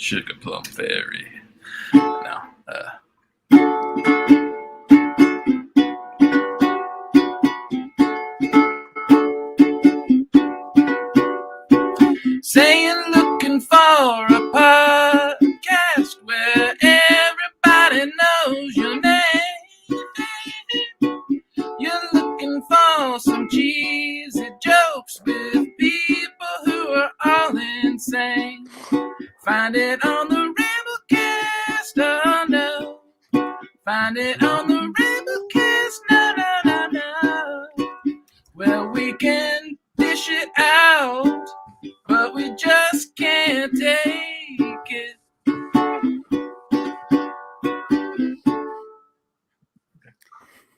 Sugar Plum Fairy. No. Saying looking for a podcast where everybody knows your name. You're looking for some cheesy jokes with people who are all insane. Find it on the Rebelcast, oh no. Find it on the Rebelcast, no, no, no, no. Well, we can dish it out, but we just can't take it.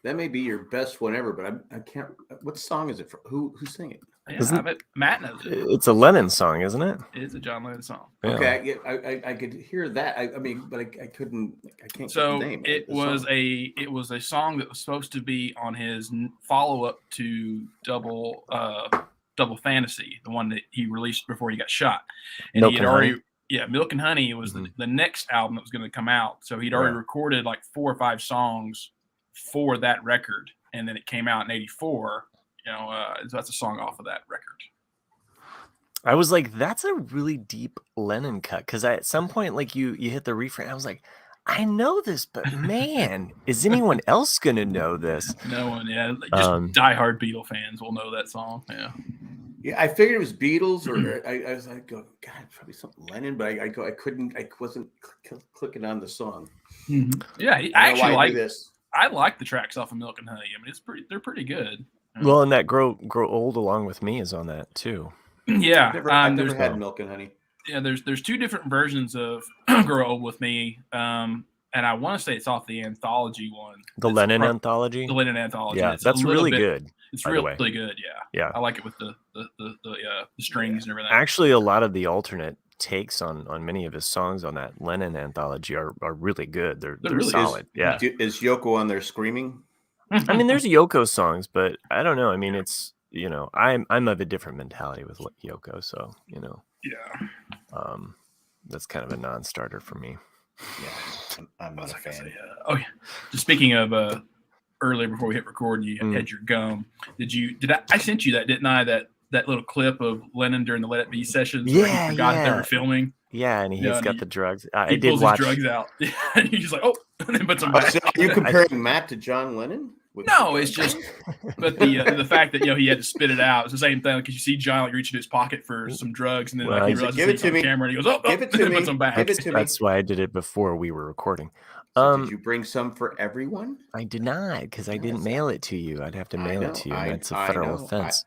That may be your best one ever, but I can't. What song is it from? Who sang it? Yeah, I bet Matt knows it. It's a Lennon song, isn't it? It is a John Lennon song. Yeah. Okay, I could hear that. I mean, but I couldn't. I can't. So get the name it was a song that was supposed to be on his follow up to Double Fantasy, the one that he released before he got shot. And Milk he had and already, Honey? yeah, Milk and Honey was the next album that was going to come out. So he'd already recorded like 4 or 5 songs for that record, and then it came out in '84. So that's a song off of that record. I was like, that's a really deep Lennon cut, because at some point, like you hit the refrain. I was like, I know this, but man, is anyone else gonna know this? No one, yeah, just diehard Beatle fans will know that song. Yeah, I figured it was Beatles, or I was like, God, probably something Lennon, but I wasn't clicking on the song. Mm-hmm. Yeah, I actually like this. I like the tracks off of Milk and Honey. I mean, they're pretty good. Well, and that Grow Old Along With Me is on that too. Yeah, I've never had Milk and Honey. Yeah, there's 2 different versions of Grow Old With Me, and I want to say it's off the anthology one. The Lennon anthology. The Lennon anthology. Yeah, that's really good. It's really good. Yeah. I like it with the strings and everything. Actually, a lot of the alternate takes on many of his songs on that Lennon anthology are really good. They're really solid. Is Yoko on there screaming? I mean, there's Yoko songs, but I don't know. I mean, it's I'm of a different mentality with Yoko, so that's kind of a non-starter for me. Yeah, I'm not a fan. Just speaking of earlier before we hit record, you had your gum. I sent you that, didn't I? That little clip of Lennon during the Let It Be sessions. Yeah, where he forgot that they were filming. Yeah, and he's got the drugs. He pulls his drugs out. And he's just like, oh, and then puts them back. So are you comparing Matt to John Lennon? No, it's just, but the fact that he had to spit it out. It's the same thing because you see John like reach into his pocket for some drugs, and then he realizes give it to me. Camera, and he goes, give it to me. Puts them back. Give it to me. That's why I did it before we were recording. So did you bring some for everyone? I did not, because I didn't mail it to you. I'd have to mail it to you. That's a federal offense.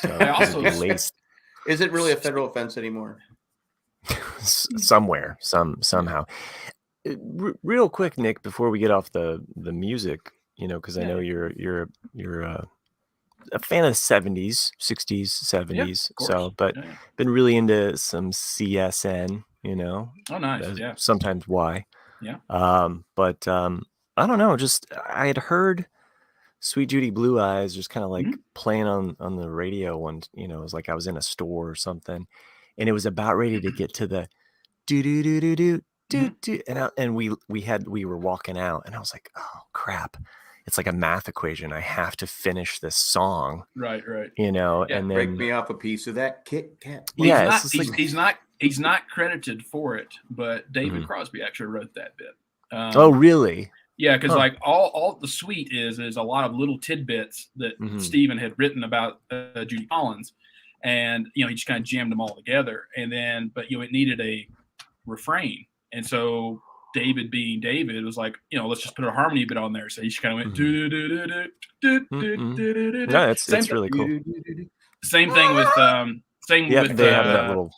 So I also is it really a federal offense anymore? Somewhere, somehow. Real quick, Nick, before we get off the music, because I know you're a fan of the 70s, 60s, 70s. But been really into some CSN, Oh, nice. Sometimes Y. Yeah. But I don't know. Just I had heard Sweet Judy Blue Eyes just kind of like playing on the radio one. It was like I was in a store or something, and it was about ready to get to the do do do do do do do, and we were walking out, and I was like, oh crap. It's like a math equation. I have to finish this song. Right. And then break me off a piece of that Kit Kat. Well, he's not credited for it, but David Crosby actually wrote that bit. Oh, really? Yeah, because like all the suite is a lot of little tidbits that Stephen had written about Judy Collins, and he just kind of jammed them all together. And then, but it needed a refrain, and so David, being David, was like, let's just put a harmony bit on there. So he just kind of went do do do do do do do. No, it's really cool. Same thing with with they have that little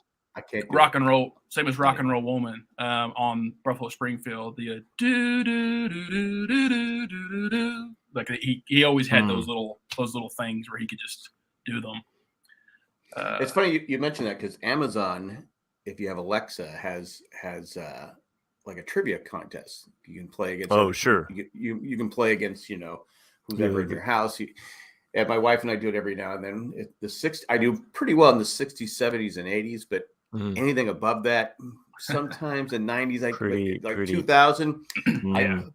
rock and roll. Same as Rock and Roll Woman on Buffalo Springfield. The do do do do do do do do. Like he always had those little things where he could just do them. It's funny you mentioned that because Amazon, if you have Alexa, has like a trivia contest. You can play against. Oh, sure. You can play against who's ever in your house. And my wife and I do it every now and then. I do pretty well in the 60s, 70s, and 80s, but anything above that, sometimes in '90s, like Pretty- 2000.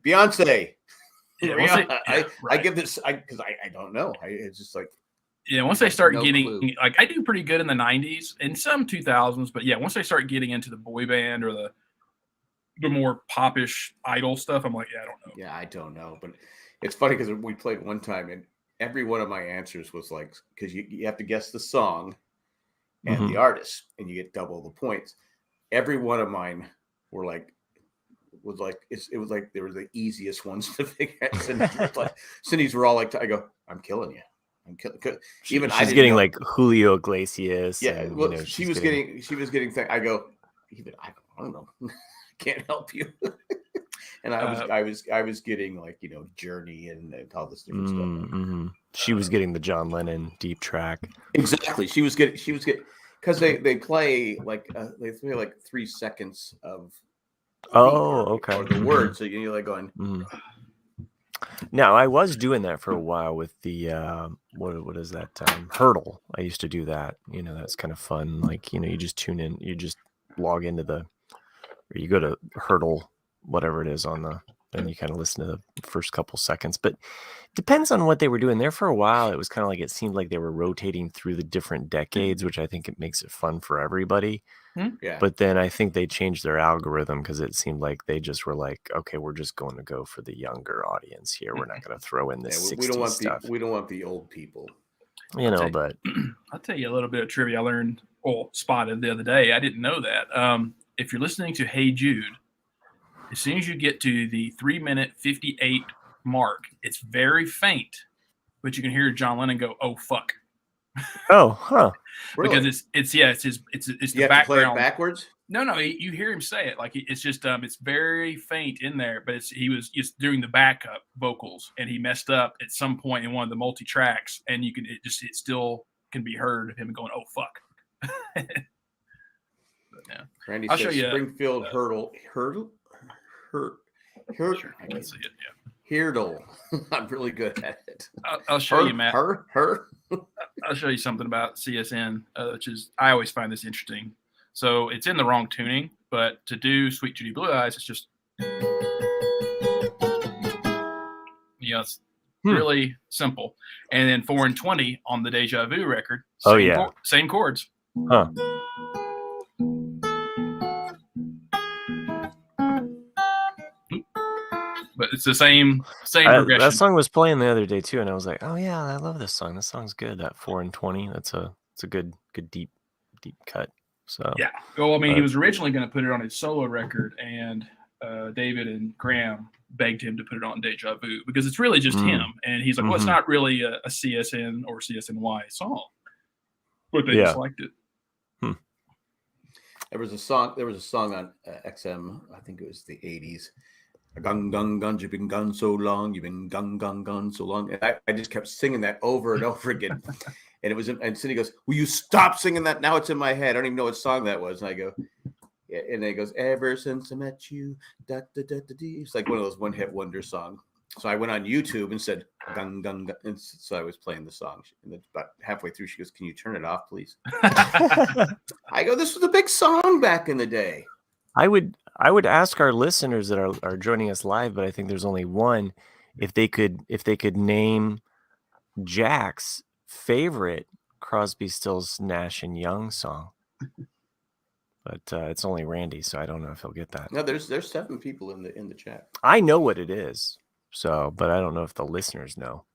Beyonce. Yeah, I give this because I don't know. It's just like once they start no getting clue. like I do pretty good in the '90s and some 2000s, but once they start getting into the boy band or the more popish idol stuff, I'm like, I don't know. Yeah, I don't know, but it's funny because we played one time and every one of my answers was like, because you have to guess the song and the artist, and you get double the points. Every one of mine were like, it was like they were the easiest ones to figure out. Cindy's were all like, I go, I'm killing you. I'm killing. Even she's getting like Julio Iglesias. Yeah, and, well, she was getting I go, even I don't know. Can't help you. And I was getting like, Journey and all this different stuff. Mm-hmm. She was getting the John Lennon deep track. Exactly. She was getting because they play like 3 seconds of or the words, so you're like going. Now I was doing that for a while with the what is that Hurdle. I used to do that. That's kind of fun. Like you just tune in, you just log into or you go to Hurdle, whatever it is and you kind of listen to the first couple seconds. But depends on what they were doing there. For a while, it was kind of like it seemed like they were rotating through the different decades, which I think it makes it fun for everybody. Yeah. But then I think they changed their algorithm because it seemed like they just were like, okay, we're just going to go for the younger audience here. We're not going to throw in this 60s stuff. We don't want the old people. But I'll tell you a little bit of trivia I learned or spotted the other day. I didn't know that. If you're listening to Hey Jude, as soon as you get to the 3-minute 58 mark, it's very faint, but you can hear John Lennon go, "Oh fuck." Oh, huh. Really? Because it's the you background. Have to play it backwards? No, you hear him say it like it's just it's very faint in there, but he was just doing the backup vocals and he messed up at some point in one of the multi tracks, and it still can be heard of him going, "Oh fuck." Yeah. Randy I'll says show you Springfield Hurdle. Sure, I can see it. Yeah. Hurdle. I'm really good at it. I'll show you, Matt. Her. I'll show you something about CSN, which is I always find this interesting. So it's in the wrong tuning, but to do Sweet Judy Blue Eyes, it's just it's really simple. And then 4 and 20 on the Deja Vu record. Same chords. Huh. But it's the same progression. That song was playing the other day too, and I was like, "Oh yeah, I love this song. This song's good." That 4 and 20. It's a good deep cut. So yeah. Well, I mean, he was originally going to put it on his solo record, and David and Graham begged him to put it on Deja Vu because it's really just him. And he's like, "Well, it's not really a CSN or CSNY song," but they just liked it. There was a song on XM. I think it was the '80s. Gun, gun, gun, you've been gone so long. You've been gun, gun, gun so long. And I just kept singing that over and over again. And Cindy goes, "Will you stop singing that? Now it's in my head. I don't even know what song that was." And I go, yeah. And then he goes, "Ever since I met you, da da da da da." It's like one of those one-hit wonder songs. So I went on YouTube and said, "Gun, gun, gun." And so I was playing the song. And then about halfway through, she goes, "Can you turn it off, please?" I go, "This was a big song back in the day." I would ask our listeners that are joining us live, but I think there's only one. If they could name Jack's favorite Crosby, Stills, Nash and Young song, but it's only Randy, so I don't know if he'll get that. No, there's 7 people in the chat. I know what it is, so but I don't know if the listeners know.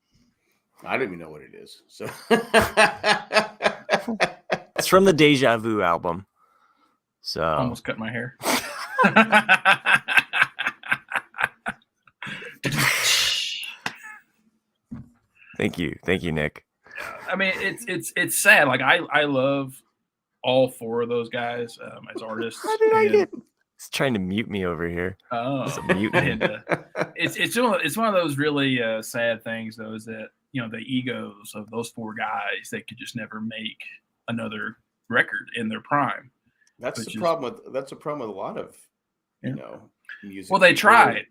I don't even know what it is. So it's from the Deja Vu album. So almost cut my hair. Thank you, Nick. I mean, it's sad. Like I love all 4 of those guys as artists. How did I get? He's trying to mute me over here. Oh, it's one of those really sad things, though, is that the egos of those 4 guys, they could just never make another record in their prime. That's the problem with a lot of music. Well, they tried.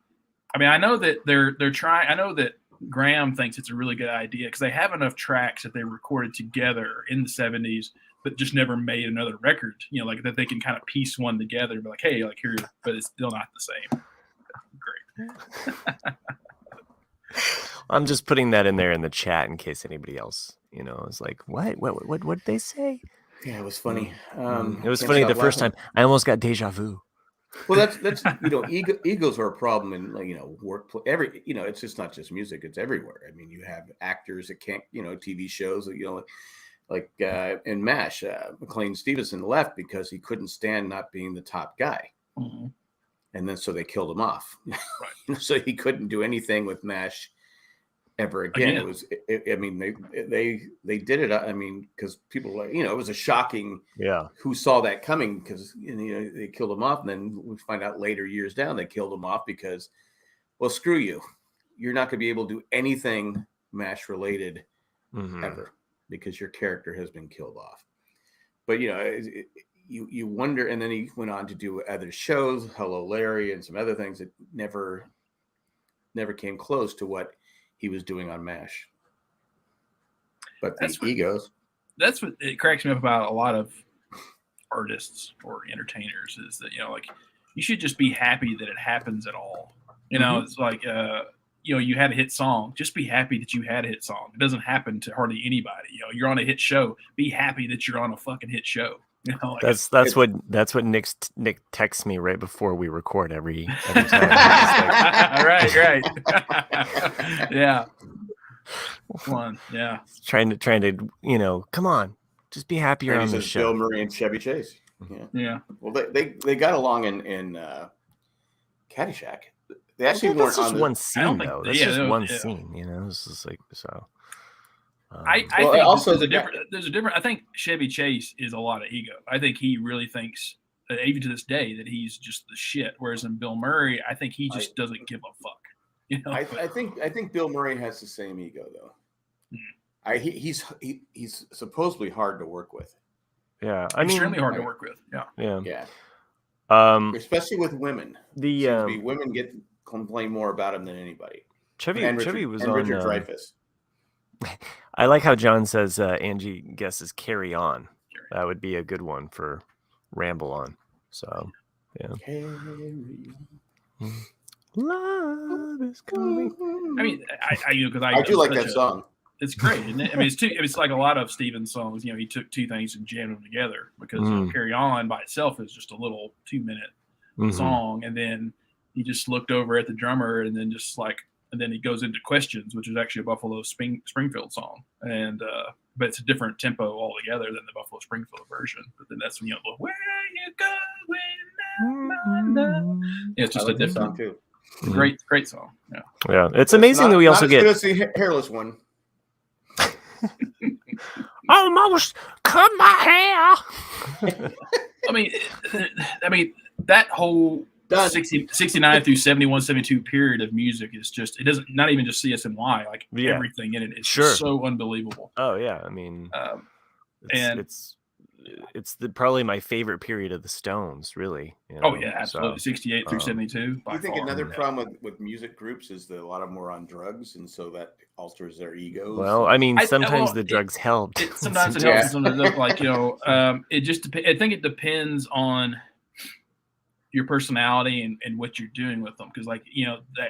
I mean, I know that they're trying. I know that Graham thinks it's a really good idea because they have enough tracks that they recorded together in the 70s but just never made another record. You know, like that they can kind of piece one together and be like, hey, like here, but it's still not the same. Great. I'm just putting that in there in the chat in case anybody else, is like, what did they say? Yeah, it was funny. It was funny the first time. I almost got deja vu. Well, that's egos are a problem in workplace. It's just not just music; it's everywhere. I mean, you have actors that can't, TV shows that like in MASH, McLean Stevenson left because he couldn't stand not being the top guy, and then so they killed him off. Right. So he couldn't do anything with MASH ever again. It was, I mean, they did it. I mean, because people were, it was a shocking. Yeah. Who saw that coming? Because they killed him off, and then we find out later years down they killed him off because, well, screw you, you're not going to be able to do anything MASH related ever because your character has been killed off. But you wonder, and then he went on to do other shows, Hello Larry, and some other things that never came close to what he was doing on MASH. But egos. That's what it cracks me up about a lot of artists or entertainers is that, like you should just be happy that it happens at all. It's like, you had a hit song. Just be happy that you had a hit song. It doesn't happen to hardly anybody. You're on a hit show. Be happy that you're on a fucking hit show. That's what Nick texts me right before we record every time. Right. Yeah. One. Yeah. Trying to, come on, just be happy you're on the show. Bill Murray and Chevy Chase. Yeah. Well, they got along in Caddyshack. They actually weren't on one scene though. That's just one scene. It's just like so. I think also there's a different. I think Chevy Chase is a lot of ego. I think he really thinks, even to this day, that he's just the shit. Whereas in Bill Murray, I think he just doesn't give a fuck. I think Bill Murray has the same ego though. He's supposedly hard to work with. Yeah, extremely hard to work with. Yeah. Especially with women. Women complain more about him than anybody. Chevy was on Richard Dreyfuss. I like how John says Angie guesses Carry On. That would be a good one for Ramble On. So, yeah. Love is coming. I mean, because I do like that song. It's great, isn't it? I mean, it's like a lot of Steven's songs. He took two things and jammed them together because Carry On by itself is just a little 2-minute song, and then he just looked over at the drummer and then and then he goes into Questions, which is actually a Buffalo Springfield song, and but it's a different tempo altogether than the Buffalo Springfield version. But then that's when the where you going now, it's just a different song too. Great song. Yeah. It's amazing that we also get the hairless one. Almost cut my hair. I mean that whole 69 through 71, 72 period of music is just, it doesn't, not even just CSNY, like everything in it is so unbelievable. Oh yeah. I mean, it's probably my favorite period of the Stones, really. Oh yeah, absolutely. 68 through 72. I think another problem with music groups is that a lot of them are on drugs, and so that alters their egos. Well, I mean, sometimes the drugs help. Sometimes it helps. Sometimes it doesn't. It just I think it depends on your personality and what you're doing with them. Because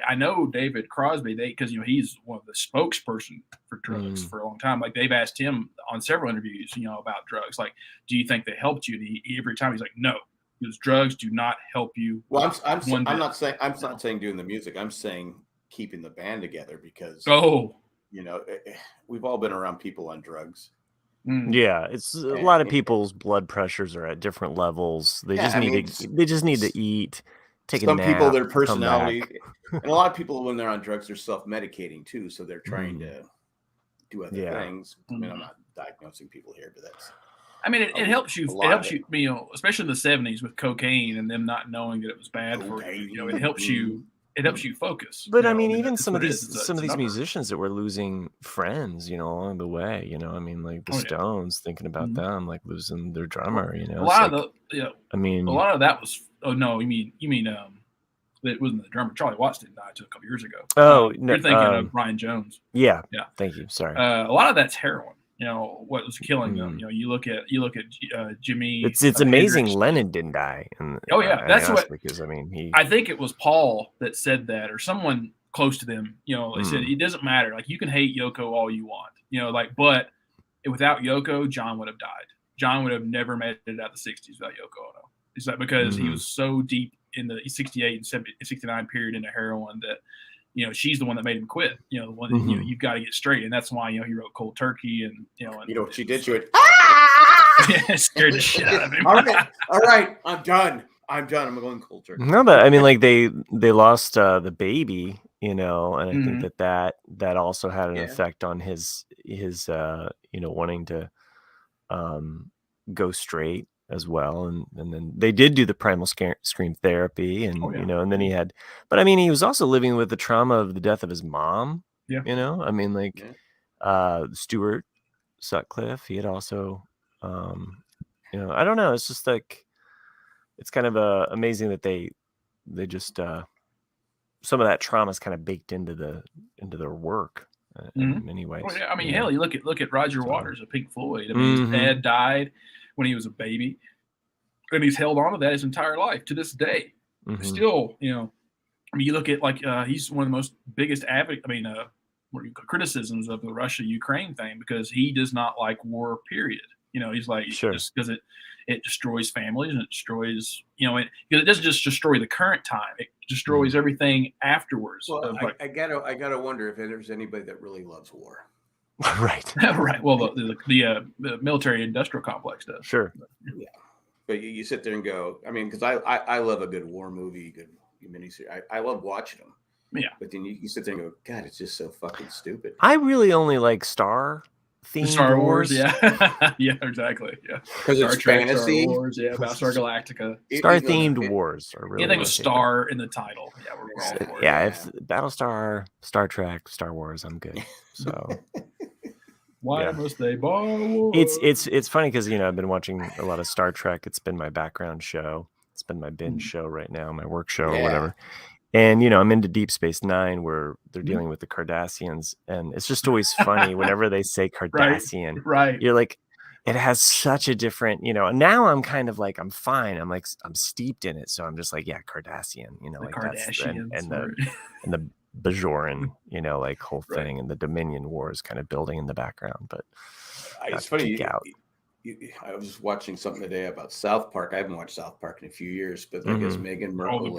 I know David Crosby, because he's one of the spokesperson for drugs for a long time. Like they've asked him on several interviews, about drugs. Like, do you think they helped you? And every time he's like, no, because drugs do not help you. Well, I'm not saying doing the music. I'm saying keeping the band together because we've all been around people on drugs. Yeah, it's a lot of people's blood pressures are at different levels. They just need to eat, take a nap. Some people, their personality, and a lot of people when they're on drugs, they're self-medicating too, so they're trying to do other things. I mean, I'm not diagnosing people here, but that's. I mean, it helps you. It helps you, especially in the 70s with cocaine and them not knowing that it was bad for you. It helps you. It helps you focus. But I mean, even some of these musicians that were losing friends, along the way, I mean, like the Stones, thinking about them, like losing their drummer, A lot of I mean, a lot of that was. Oh no, you mean it wasn't the drummer. Charlie Watts didn't die until a couple years ago. Oh, no, you're thinking of Brian Jones. Yeah. Thank you. Sorry. A lot of that's heroin. what was killing them. You look at Jimmy. It's amazing Hendrix. Lennon didn't die. And Oh yeah, that's what because I think it was Paul that said that, or someone close to them. They said it doesn't matter. Like, you can hate Yoko all you want. But without Yoko, John would have died. John would have never made it out of the 60s without Yoko Ono. It's like because he was so deep in the 68 and 69 period into heroin that she's the one that made him quit. The one that, you've got to get straight, and that's why he wrote Cold Turkey, and what she did? She went, scared the shit out of him. all right, I'm done. I'm going cold turkey. No, but I mean, like they lost the baby, and I think that also had an effect on his wanting to go straight as well, and then they did do the primal scream therapy, and and then he had, but I mean, he was also living with the trauma of the death of his mom. I mean, like Stuart Sutcliffe, he had also I don't know, it's just like it's kind of amazing that they just some of that trauma is kind of baked into their work in many ways. Well, I mean, hell, you look at Roger Waters of Pink Floyd. I mean, his dad died when he was a baby, and he's held on to that his entire life to this day. Still, I mean, you look at he's one of the most biggest criticisms of the Russia-Ukraine thing, because he does not like war. Period. He's like, just because it destroys families, and it destroys, because it doesn't just destroy the current time; it destroys everything afterwards. Well, I gotta wonder if there's anybody that really loves war. Right. Right. Well, the military-industrial complex does. Sure. Yeah, but you sit there and go, I mean, because I love a good war movie, good miniseries. I love watching them. Yeah. But then you sit there and go, God, it's just so fucking stupid. I really only like Star Wars. Yeah. Yeah, exactly. Yeah. Because it's fantasy. Star Wars, Battlestar Galactica. Star-themed wars are really. Anything with star in the title. Yeah, we're all for it. Yeah, if Battlestar, Star Trek, Star Wars, I'm good. So why must they buy war? It's funny because I've been watching a lot of Star Trek. It's been my background show. It's been my binge show right now, my work show or whatever. And I'm into Deep Space Nine, where they're dealing with the Cardassians, and it's just always funny whenever they say Cardassian. Right. You're like, it has such a different, now I'm kind of like, I'm fine. I'm like, I'm steeped in it, so I'm just like, yeah, Cardassian. Like that's and the Bajoran, like whole thing, and the Dominion Wars kind of building in the background. But it's funny. I was watching something today about South Park. I haven't watched South Park in a few years, but I guess Meghan Markle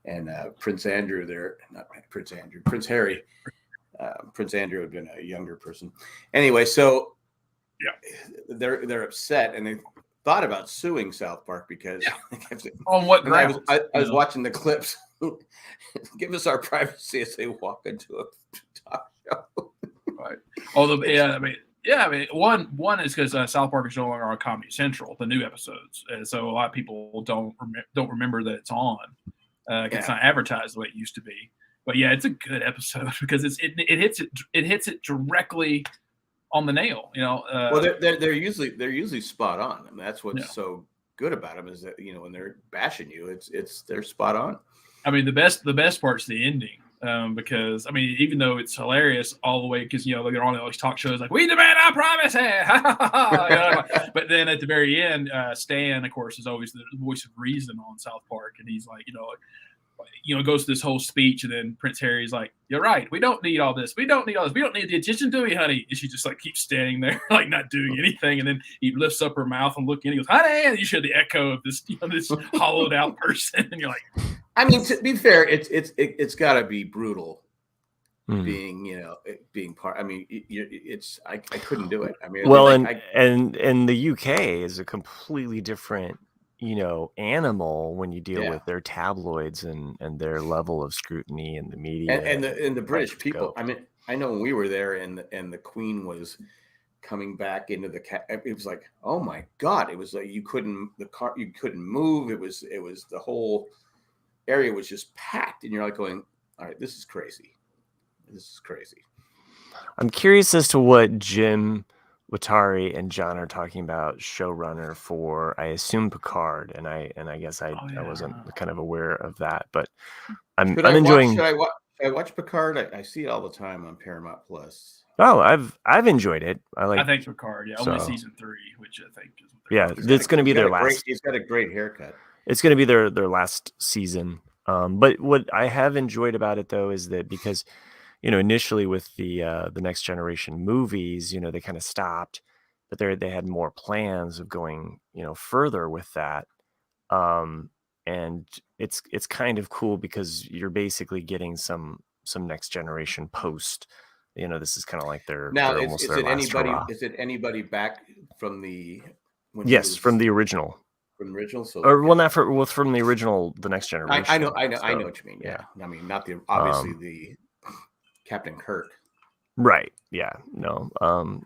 and Prince Andrew, Prince Harry. Prince Andrew had been a younger person. Anyway, so they're upset, and they thought about suing South Park because on what grounds? I was watching the clips. Give us our privacy as they walk into a talk show. Right. I mean, one is because South Park is no longer on Comedy Central, the new episodes, and so a lot of people don't remember that it's on. It's not advertised the way it used to be. But yeah, it's a good episode because it hits it directly on the nail. Well, they're usually spot on. I mean, that's what's so good about them, is that when they're bashing you, they're spot on. I mean, the best part's the ending. Because I mean, even though it's hilarious all the way, because they're on all these talk shows like, we demand our privacy, but then at the very end, Stan, of course, is always the voice of reason on South Park, and he's like, goes to this whole speech, and then Prince Harry's like, "You're right, we don't need all this. We don't need the attention, do we, honey?" And she just like keeps standing there, like not doing anything, and then he lifts up her mouth and looking, and he goes, "Honey," and you hear the echo of this, this hollowed out person, and you're like. I mean, to be fair, it's got to be brutal being part. I mean, I couldn't do it. I mean, well, and the UK is a completely different animal when you deal with their tabloids and their level of scrutiny in the media and the British people. I mean, I know when we were there and the Queen was coming back into it was like, oh my God, it was like you couldn't move. It was the whole area was just packed, and you're like going, all right, this is crazy. I'm curious as to what Jim Watari and John are talking about, showrunner for, I assume, Picard, and I guess I wasn't kind of aware of that, but I'm enjoying. Should I watch Picard? I see it all the time on Paramount Plus. Oh, I've enjoyed it. I think Rcad, only so- season 3, which I think is what Yeah, it's going to be their last. He's got a great haircut. It's going to be their last season. But what I have enjoyed about it though is that because initially with the Next Generation movies, they kind of stopped, but they had more plans of going further with that. And it's kind of cool because you're basically getting some Next Generation post. This is kind of like their Now, almost their last hurrah. Is it anybody back from the? Yes, from the original. From the original, so Or not from the original, the Next Generation. I know what you mean. Yeah. I mean, not the obviously the Captain Kirk. Right. Yeah. No.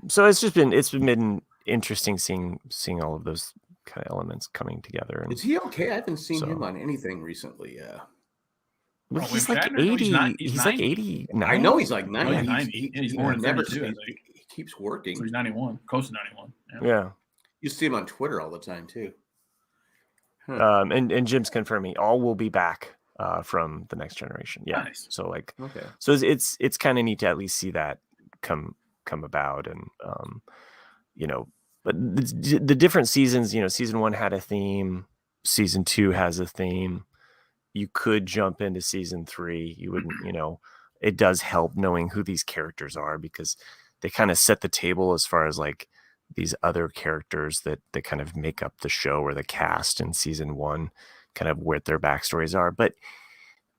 So it's been interesting seeing all of those kind of elements coming together. And is he okay? I haven't seen him on anything recently. Well, he's like 80. He's like 89. I know he's like 90. Oh, 90. He's born in 32, I think. He keeps working. So he's 91, close to 91. Yeah. You see him on Twitter all the time too. And Jim's confirming all will be back from the Next Generation. Yeah. Nice. So okay. So it's kind of neat to at least see that come about, and but the different seasons. Season 1 had a theme. Season 2 has a theme. You could jump into season 3. You wouldn't. It does help knowing who these characters are because they kind of set the table as far as like these other characters that kind of make up the show or the cast in season 1, kind of what their backstories are. But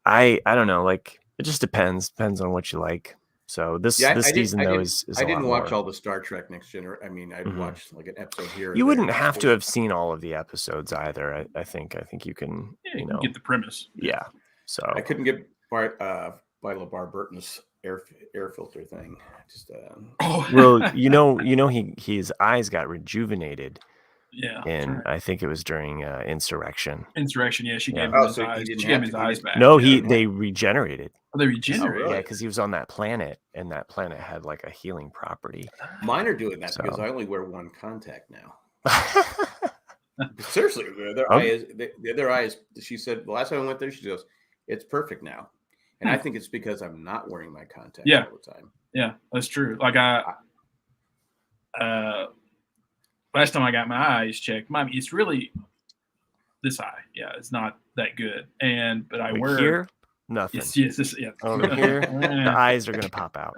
I don't know, like it just depends on what you like. So this season is I didn't watch more. all the Star Trek Next Generation. I mean, I'd watched like an episode here. You wouldn't have to have seen all of the episodes either. I think you can. You can get the premise. Yeah. So I couldn't get by LeVar Burton's air filter thing. Just well, his eyes got rejuvenated. Yeah. And right. I think it was during Insurrection. Insurrection, yeah. She gave him his eyes. She gave him his eyes back. No, they regenerated. Oh, they regenerated. really? Yeah, because he was on that planet, and that planet had like a healing property. Mine are doing that because I only wear one contact now. Seriously, their eyes. She said the last time I went there, she goes, "It's perfect now," and I think it's because I'm not wearing my contacts all the time. Yeah, that's true. Like last time I got my eyes checked, it's really this eye. Yeah, it's not that good. But I wear here nothing. Over here, the eyes are gonna pop out.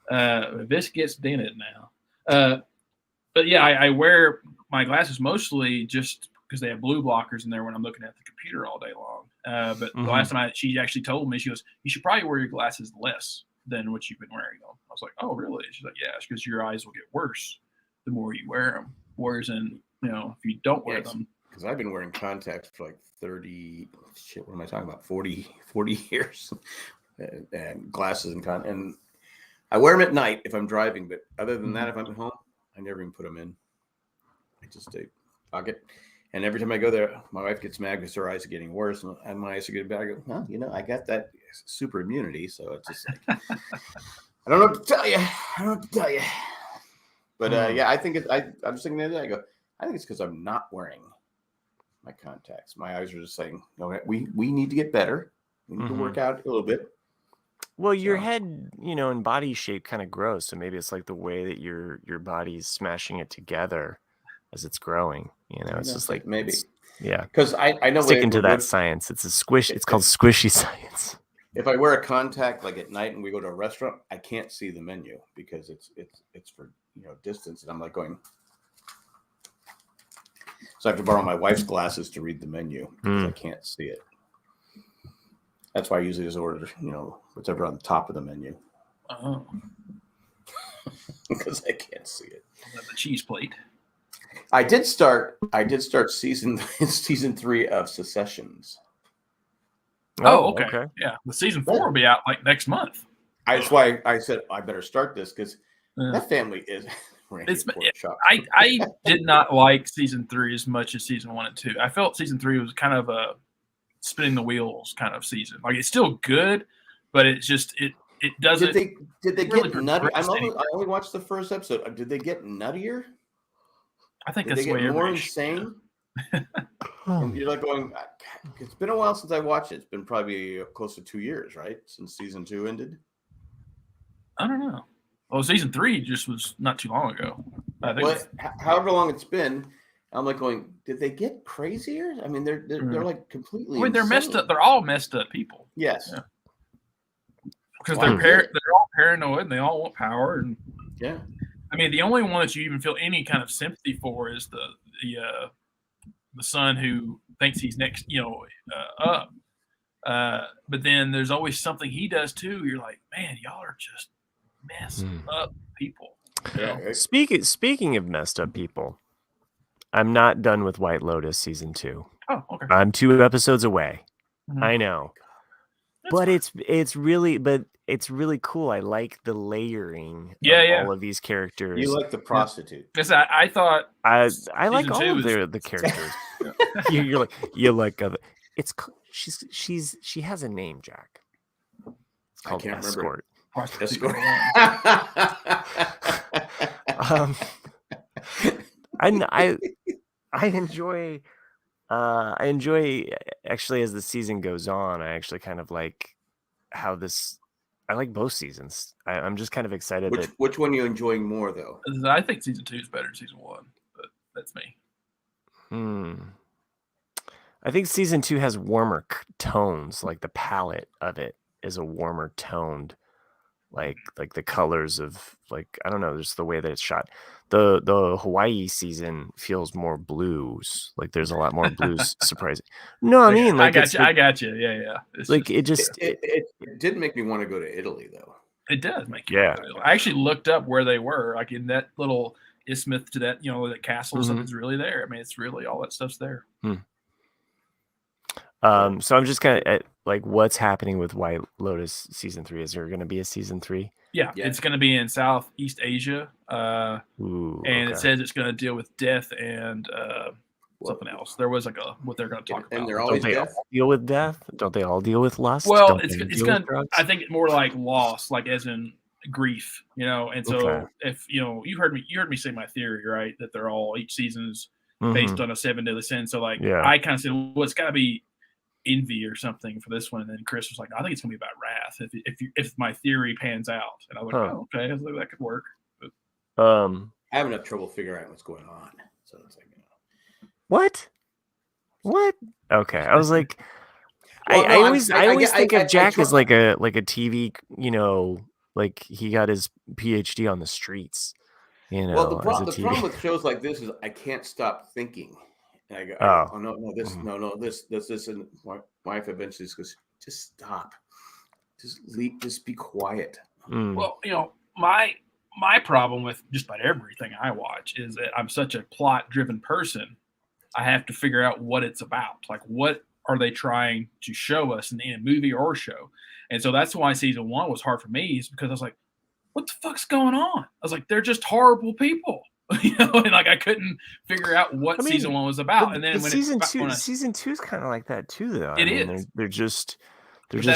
Yeah. This gets dented now. But yeah, I wear my glasses mostly just because they have blue blockers in there when I'm looking at the computer all day long. But the last time she actually told me, she goes, "You should probably wear your glasses less than what you've been wearing them." I was like, "Oh, really?" She's like, "Yeah, it's because your eyes will get worse the more you wear them. Whereas if you don't wear them." Because I've been wearing contacts for like 40 years, and glasses and I wear them at night if I'm driving. But other than that, if I'm at home, I never even put them in. I just stay pocket. And every time I go there, my wife gets mad because her eyes are getting worse, and my eyes are getting better. I go, well, I got that super immunity, so it's just like I don't know what to tell you. But I think I'm just thinking the other day, I go, I think it's because I'm not wearing my contacts. My eyes are just saying, okay, we need to get better. We need to work out a little bit. Well, your head, and body shape kind of grows. So maybe it's like the way that your body's smashing it together as it's growing. It's just like maybe. Yeah. Because I know sticking to that science. It's it's called squishy science. If I wear a contact like at night and we go to a restaurant, I can't see the menu because it's for distance, and I'm like going. So I have to borrow my wife's glasses to read the menu because I can't see it. That's why I usually just order, whatever on the top of the menu. Oh. Because I can't see it. The cheese plate. I did start season 3 of Secessions. Oh, okay. Yeah. The season 4 will be out like next month. That's why I said I better start this because that family is I did not like season 3 as much as season 1 and 2. I felt season 3 was kind of a spinning the wheels kind of season. Like it's still good, but it's just it doesn't. Did they really get nutty? I only watched the first episode. Did they get nuttier? I think did that's they the way get more everybody insane. And you're like going. It's been a while since I watched it. It's been probably close to 2 years, right, since season 2 ended. I don't know. Well, season 3 just was not too long ago. I think. Well, however long it's been, I'm like going, did they get crazier? I mean, they're like completely. I mean, they're messed up. They're all messed up people. Yes. Yeah. Because they're all paranoid and they all want power. And yeah. I mean, the only one that you even feel any kind of sympathy for is the son who thinks he's next, up. But then there's always something he does too. You're like, man, y'all are just messed up people. Yeah. Speaking of messed up people, I'm not done with White Lotus season 2. Oh, okay. I'm 2 episodes away. Mm-hmm. I know, but it's really cool. I like the layering of all of these characters. You like the prostitute? Yes, I thought I like all of the characters. you like she has a name, Jack. It's called Escort. Escort. I enjoy actually as the season goes on. I actually kind of like how I like both seasons. I'm just kind of excited. Which one are you enjoying more though? I think season 2 is better than season 1, but that's me. I think season 2 has warmer tones. Like the palette of it is a warmer toned, like the colors of I don't know, just the way that it's shot. The Hawaii season feels more blues. Like there's a lot more blues. Surprising. No, I mean, I got you. Yeah. It did make me want to go to Italy though. It does make you. Yeah. I actually looked up where they were, like in that little isthmus to that, that castle. Something's really there. I mean, it's really all that stuff's there. So I'm just kind of like, what's happening with White Lotus season 3? Is there going to be a season 3? Yeah, it's going to be in Southeast Asia. It says it's going to deal with death and something else. There was what they're going to talk about. And they're always all deal with death? Don't they all deal with lust? Well, it's going to, I think more like loss, like as in grief, and so if, you heard me say my theory, right? That they're all, each season's based on a 7 deadly sin. So I kind of said, well, it's got to be envy or something for this one, and then Chris was like, I think it's gonna be about wrath if my theory pans out. And I was like, oh, okay, that could work. But, I have enough trouble figuring out what's going on, so it's like, what okay, I was like, I always think of Jack as like a TV, like he got his PhD on the streets, well, the problem with shows like this is I can't stop thinking. And I go, this, and my wife eventually goes, just stop, just be quiet. Well, my problem with just about everything I watch is that I'm such a plot-driven person. I have to figure out what it's about. Like, what are they trying to show us in a movie or show? And so that's why season 1 was hard for me, is because I was like, what the fuck's going on? I was like, they're just horrible people. And I couldn't figure out what season 1 was about. And then when season 2 is kind of like that too, though. It is. They're just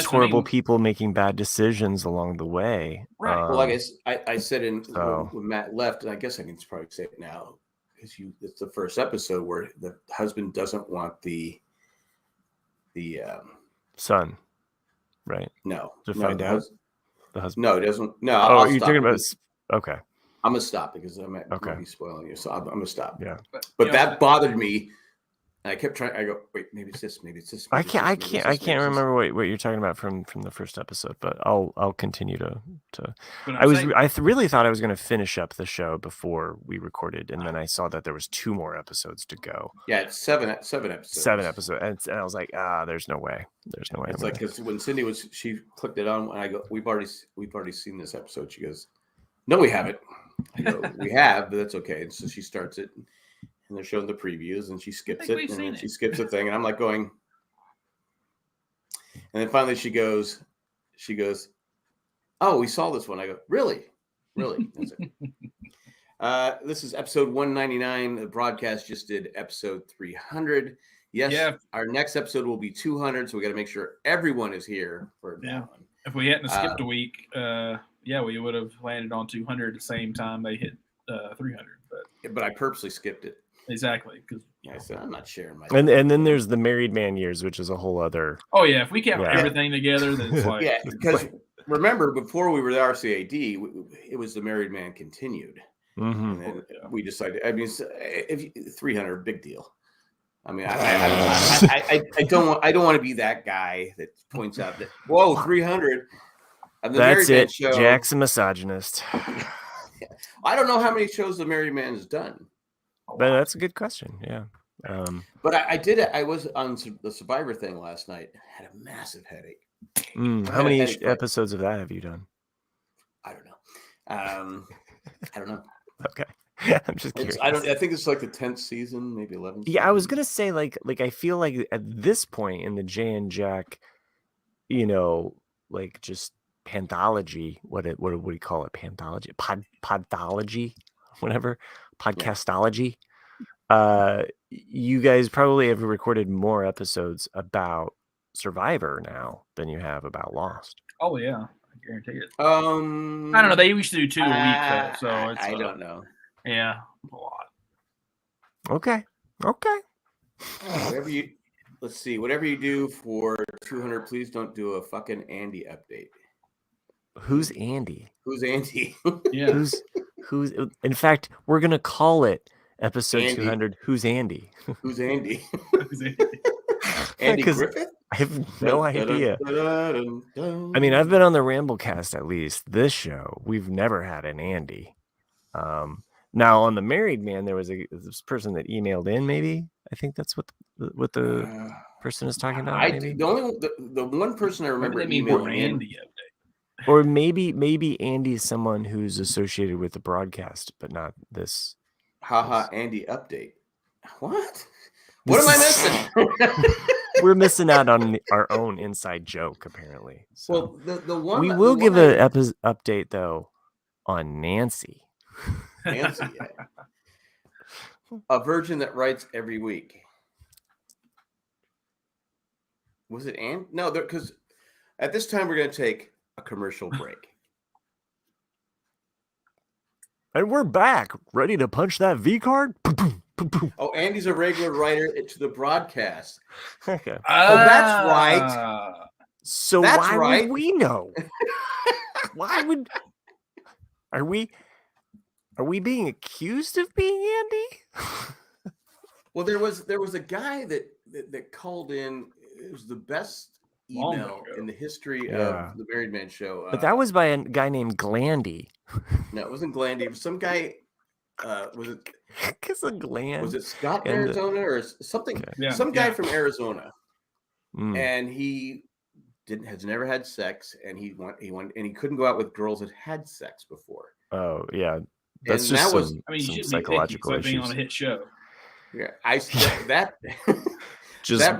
horrible people making bad decisions along the way. Right. Well, I said when Matt left, and I guess I can probably say it now, because it's the first episode where the husband doesn't want the son, right? No, to find out the husband. No, he doesn't. No. Oh, you're talking about? Okay. I'm gonna stop because I might be spoiling you, so I'm gonna stop. Yeah, but that bothered me, and I kept trying. I go, wait, maybe it's this. I can't remember what you're talking about from the first episode, but I'll continue to. I really thought I was going to finish up the show before we recorded, and then I saw that there was 2 more episodes to go. Yeah, it's 7 episodes. 7 episodes, and I was like, there's no way. It's like, because when Cindy she clicked it on, and I go, we've already seen this episode. She goes, no, we haven't. I go, we have, but that's okay. And so she starts it, and they're showing the previews, and she skips it, and then she skips the thing, and I'm like going, and then finally she goes, oh, we saw this one. I go, really? That's it. This is episode 199. The broadcast just did episode 300. Yes, our next episode will be 200, so we got to make sure everyone is here for that one. If we hadn't skipped a week, we would have landed on 200 at the same time they hit 300. But I purposely skipped it. Exactly, because I said I'm not sharing my. And then there's the married man years, which is a whole other. Oh yeah, if we count everything together, then it's like remember, before we were the RCAD, it was the Married Man Continued. Mm-hmm. And then we decided, I mean, if 300, big deal. I mean, I don't want to be that guy that points out that, whoa, 300. That's it. Show, Jack's a misogynist. I don't know how many shows the Married Man has done. But that's a good question. Yeah. But I did it. I was on the Survivor thing last night. I had a massive headache. How many episodes of that have you done? I don't know. I don't know. Okay. I'm just curious. I think it's like the 10th season, maybe 11th. Yeah, I was gonna say like I feel like at this point in the Jay and Jack, like just panthology. What do you call it? Panthology, podology, whatever. Podcastology. Yeah. You guys probably have recorded more episodes about Survivor now than you have about Lost. Oh yeah, I guarantee it. I don't know. They used to do 2 a week though, so it's, I don't know. Yeah, a lot. Okay. Whatever you do for 200, please don't do a fucking Andy update. Who's Andy? Who's Andy? Yeah. Who's? In fact, we're gonna call it episode Andy. 200. Who's Andy? Who's Andy? Andy Griffith? I have no idea. I mean, I've been on the Ramblecast at least. This show, we've never had an Andy. Now on the Married Man, there was this person that emailed in. Maybe I think that's what the person is talking about. Maybe the one person I remember emailing Andy update. Or maybe Andy's someone who's associated with the broadcast, but not this. Andy update. What? What am I missing? We're missing out on our own inside joke, apparently. So. Well, the one we will give an update though on Nancy. Nancy, a virgin that writes every week. Was it Ann? No, because at this time we're going to take a commercial break. And we're back, ready to punch that V card. Oh, Andy's a regular writer to the broadcast. Okay. Oh, that's right. So that's why right. would we know? Why would are we being accused of being Andy? Well, there was a guy that called in. It was the best email in the history of the Married Man show. But that was by a guy named Glandy. No, it wasn't Glandy. It was some guy. Was it? Because of Gland. Was it Scott, Arizona, or something? Okay. Yeah, some guy from Arizona, and he has never had sex, and he couldn't go out with girls that had sex before. Oh yeah, that's just some psychological issues. Being on a hit show. Yeah, that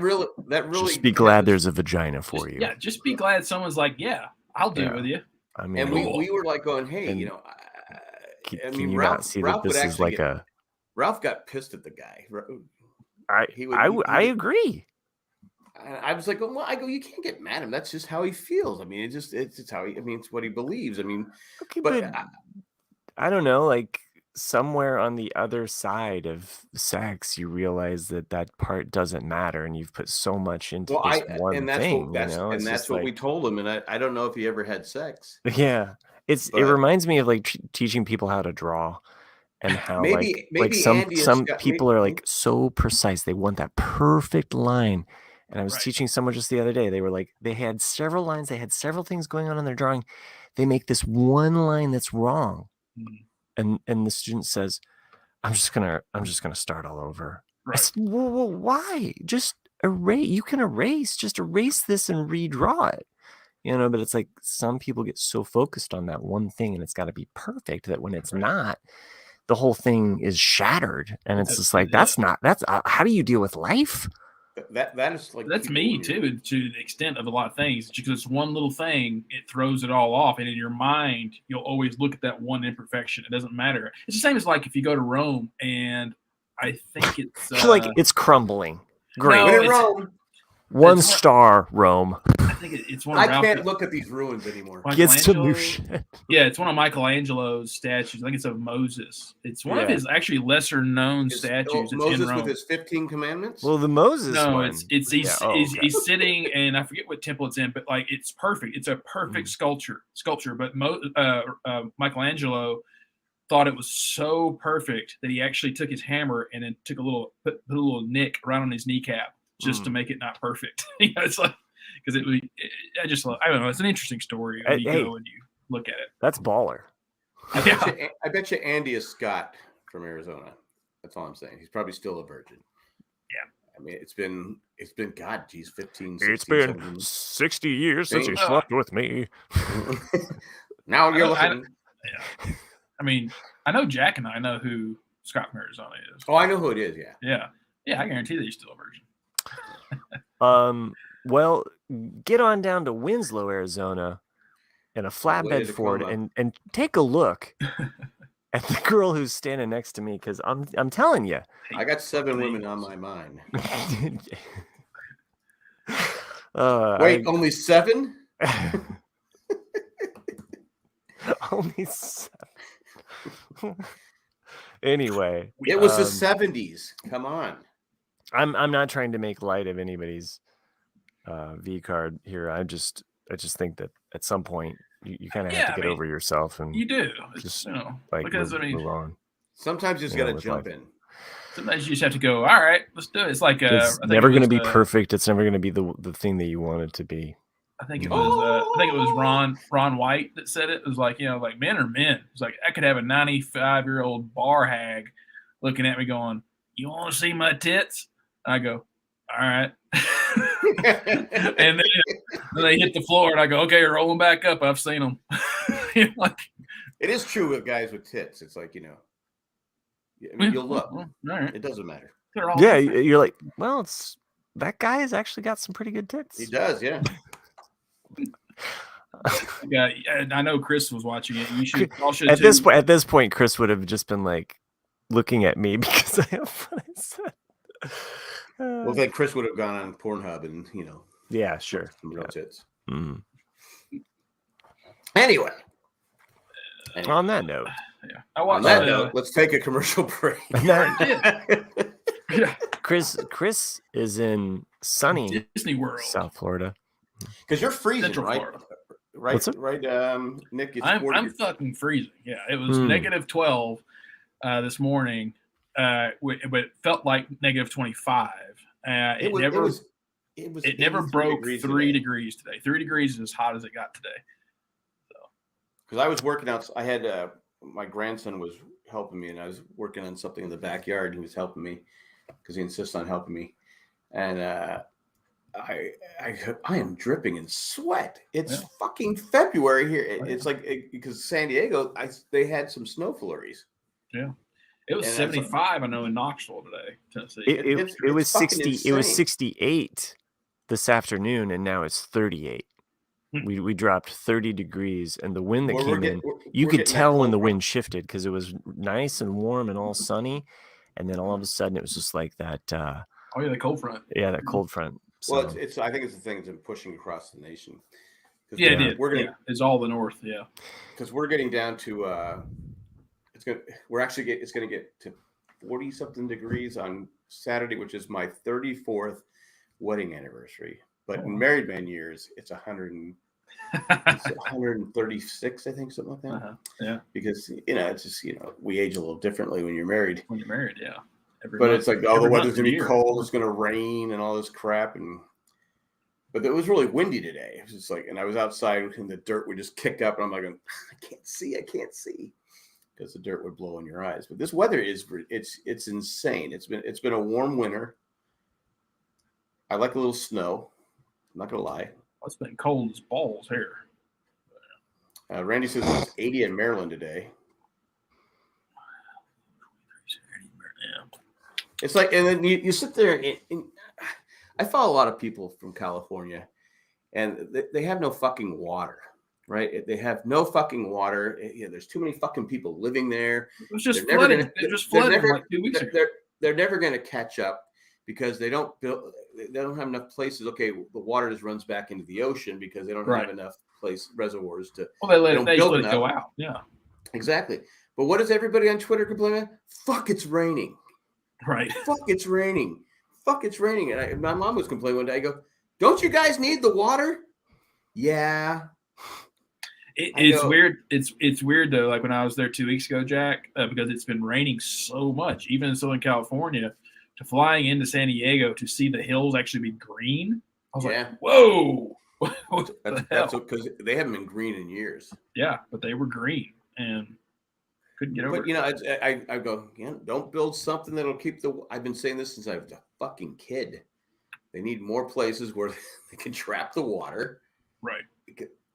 really. Just be glad there's a vagina for you. Yeah, just be glad someone's like, yeah, I'll do it with you. I mean, and we were like going, hey, can you not see that this is like Ralph got pissed at the guy. I agree. I was like, well, you can't get mad at him. That's just how he feels. I mean, it's how it's what he believes. I mean, okay, but I don't know, like somewhere on the other side of sex, you realize that part doesn't matter, and you've put so much into this one thing. That's what we told him. And I don't know if he ever had sex. Yeah, it reminds me of like teaching people how to draw. And how maybe some people are like so precise. They want that perfect line. And I was teaching someone just the other day. They were like, they had several lines. They had several things going on in their drawing. They make this one line that's wrong. And the student says, I'm just gonna start all over. Right. I said, well, why? Just erase. You can erase. Just erase this and redraw it. But it's like some people get so focused on that one thing, and it's got to be perfect that when it's not, the whole thing is shattered, and it's just like that's how do you deal with life? That is like that's me too, to the extent of a lot of things. Because it's one little thing, it throws it all off, and in your mind, you'll always look at that one imperfection. It doesn't matter. It's the same as like if you go to Rome, and I think it's like it's crumbling. Great, no, Rome. 1 star, Rome. think it's one of I Ralph. can't look at these ruins anymore. Gets to new Michelangelo. shit. Yeah, it's one of Michelangelo's statues. I think it's of Moses. It's one of Yeah. his actually lesser known Is statues. It's in Moses Rome. with his 15 commandments? Well, the Moses No, one. it's Yeah, okay. he's sitting, and I forget what temple it's in, but like it's perfect. It's a perfect sculpture. But Michelangelo thought it was so perfect that he actually took his hammer and then took put a little nick right on his kneecap just to make it not perfect. It's like because I don't know. It's an interesting story when you go and you look at it. That's baller. I bet you Andy is Scott from Arizona. That's all I'm saying. He's probably still a virgin. Yeah. I mean, it's been God, geez, 15, 16, It's been 17. 60 years since you slept with me. Now you're looking. Yeah. I mean, I know Jack and I know who Scott from Arizona is. Oh, I know who it is. Yeah. Yeah. Yeah, I guarantee that he's still a virgin. Well, get on down to Winslow, Arizona, in a flatbed Ford, and take a look at the girl who's standing next to me, because I'm telling you, I got 7 women on my mind. Wait, only 7? Only 7. Anyway, it was the 70s. Come on. I'm not trying to make light of anybody's V card here. I just think that at some point you kind of have to get over yourself, and you do. Just like because move on. Sometimes you just got to jump in. Sometimes you just have to go. All right, let's do it. It's like it's never going to be perfect. It's never going to be the thing that you want it to be. I think it was Ron White that said it. It was like, like men are men. It's like I could have a 95-year-old bar hag looking at me going, "You want to see my tits?" And I go, "All right." And then they hit the floor, and I go, "Okay, rolling back up. I've seen them." It is true with guys with tits. It's like you'll look. Right. It doesn't matter. Yeah, you're like, well, it's that guy has actually got some pretty good tits. He does, yeah. Yeah, I know Chris was watching it. You should. At this point, Chris would have just been like looking at me because I have what I said. Well, then Chris would have gone on Pornhub and Yeah, sure. Some real tits. Mm-hmm. Anyway, on that note, on that note, let's take a commercial break. Chris is in sunny Disney World, South Florida. Because you're freezing, Central right? Florida. Right, Nick. I'm fucking freezing. Yeah, it was negative 12 this morning, but it felt like negative 25. It never broke 3 degrees today. 3 degrees is as hot as it got today. So, because I was working out, I had my grandson was helping me, and I was working on something in the backyard. He was helping me because he insists on helping me, and I am dripping in sweat. It's fucking February here. It's like because San Diego, they had some snow flurries. Yeah, it was 75. I know in Knoxville today, Tennessee. It was 60. Insane. It was 68 this afternoon, and now it's 38. We dropped 30 degrees, and the wind that came in, you could tell when the wind shifted because it was nice and warm and all sunny, and then all of a sudden it was just like that. The cold front. Yeah, that cold front. So. Well, it's I think it's the thing that's pushing across the nation. Yeah, it did. It's all the north. Yeah, because we're getting down to it's going to get to 40 something degrees on Saturday, which is my 34th wedding anniversary. But in married man years, it's 136, I think, something like that. Uh-huh. Yeah, because it's just we age a little differently when you're married. When you're married, yeah. It's like, the weather's gonna be cold, it's gonna rain and all this crap, but it was really windy today. It was just like, and I was outside and the dirt would just kick up, and I'm like, I can't see because the dirt would blow in your eyes. But this weather it's insane. It's been a warm winter. I like a little snow. I'm not gonna lie. It's been cold as balls here. Randy says it's 80 in Maryland today. It's like, and then you sit there, and I follow a lot of people from California, and they have no fucking water, right? They have no fucking water. There's too many fucking people living there. It was just flooded. It just flooded like 2 weeks ago. They're never going to catch up. because they don't have enough places. Okay, the water just runs back into the ocean because they don't have enough reservoirs to. Well, they don't let build it go out. Yeah, exactly. But what does everybody on Twitter complain about? Fuck, it's raining. Right. Fuck, it's raining. Fuck, it's raining. And my mom was complaining one day. I go, don't you guys need the water? Yeah. It's weird. It's weird though. Like when I was there 2 weeks ago, Jack, because it's been raining so much, even in Southern California, to flying into San Diego to see the hills actually be green. I was like, whoa. That's because they haven't been green in years. Yeah, but they were green and couldn't get over. But I go, don't build something that'll keep I've been saying this since I was a fucking kid. They need more places where they can trap the water. Right.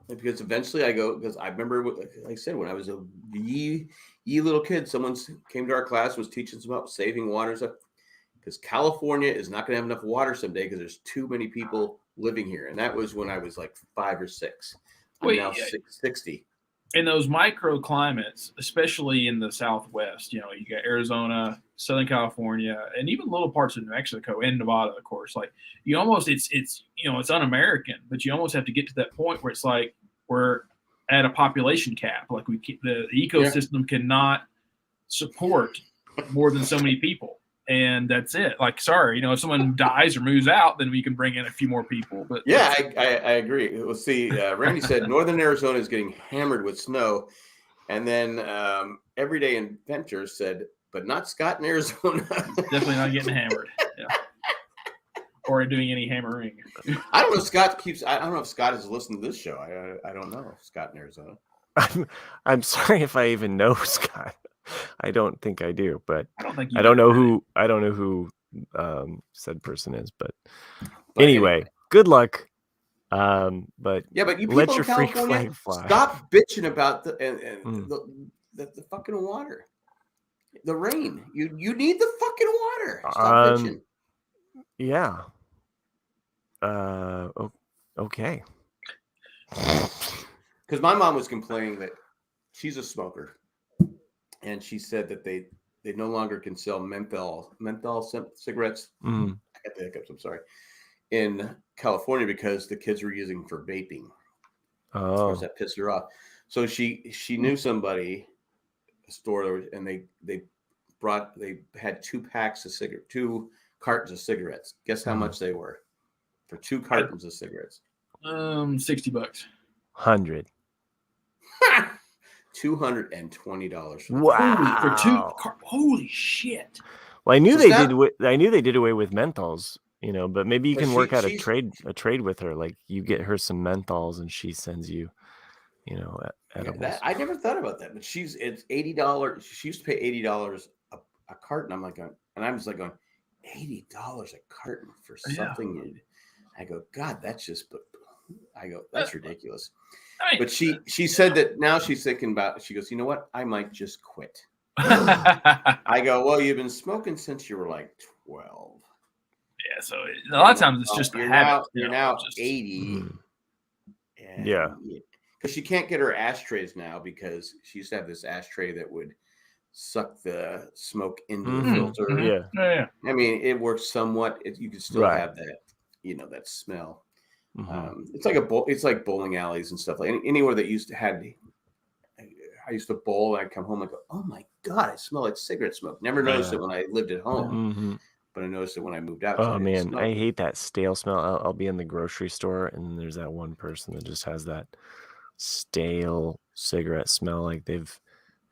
Because eventually because I remember, like I said, when I was a wee little kid, someone came to our class, was teaching us about saving water and stuff. Because California is not going to have enough water someday because there's too many people living here. And that was when I was like 5 or 6. I'm now 60. In those microclimates, especially in the Southwest, you got Arizona, Southern California, and even little parts of New Mexico and Nevada, of course. Like you almost, it's un-American, but you almost have to get to that point where it's like we're at a population cap. Like the ecosystem cannot support more than so many people. And that's it. Like, sorry, if someone dies or moves out, then we can bring in a few more people. But yeah, I agree. We'll see. Randy said Northern Arizona is getting hammered with snow, and then Everyday Inventor said, but not Scott in Arizona. Definitely not getting hammered. Yeah. Or doing any hammering. I don't know. I don't know if Scott is listening to this show. I don't know if Scott in Arizona. I'm sorry if I even know Scott. I don't think I do, but I don't know who said person is, but anyway, good luck. But yeah, but you people let in your freak flag fly. Stop bitching about the fucking water, the rain. You need the fucking water. Stop bitching. Yeah. Okay. Because my mom was complaining that she's a smoker. And she said that they no longer can sell menthol cigarettes. Mm. I got the hiccups. I'm sorry. In California because the kids were using for vaping. Oh, of course, that pissed her off. So she knew somebody, a store, and they had 2 cartons of cigarettes. Guess how much they were for 2 cartons of cigarettes? $60. 100. $220. Wow! Holy shit! Well, I knew they did away with menthols, but maybe you can work out a trade with her. Like you get her some menthols, and she sends you, edibles. Yeah, I never thought about that, but it's $80. She used to pay $80 a carton. I'm like, and I'm just like going, $80 a carton for something. Yeah. I go, God, that's just. I go, that's ridiculous. But she said that now she's thinking about. She goes, you know what? I might just quit. I go, well, you've been smoking since you were like 12. Yeah, so a lot of times it's just a habit. You're now 80. Yeah. Because she can't get her ashtrays now because she used to have this ashtray that would suck the smoke into the filter. Mm-hmm. Yeah. I mean, it works somewhat. You can still have that, that smell. Mm-hmm. It's like bowling alleys and stuff. Like anywhere that I used to bowl and I'd come home and go, oh my God, I smell like cigarette smoke. Never noticed it when I lived at home, but I noticed it when I moved out. Oh man, I hate that stale smell. I'll be in the grocery store and there's that one person that just has that stale cigarette smell. Like they're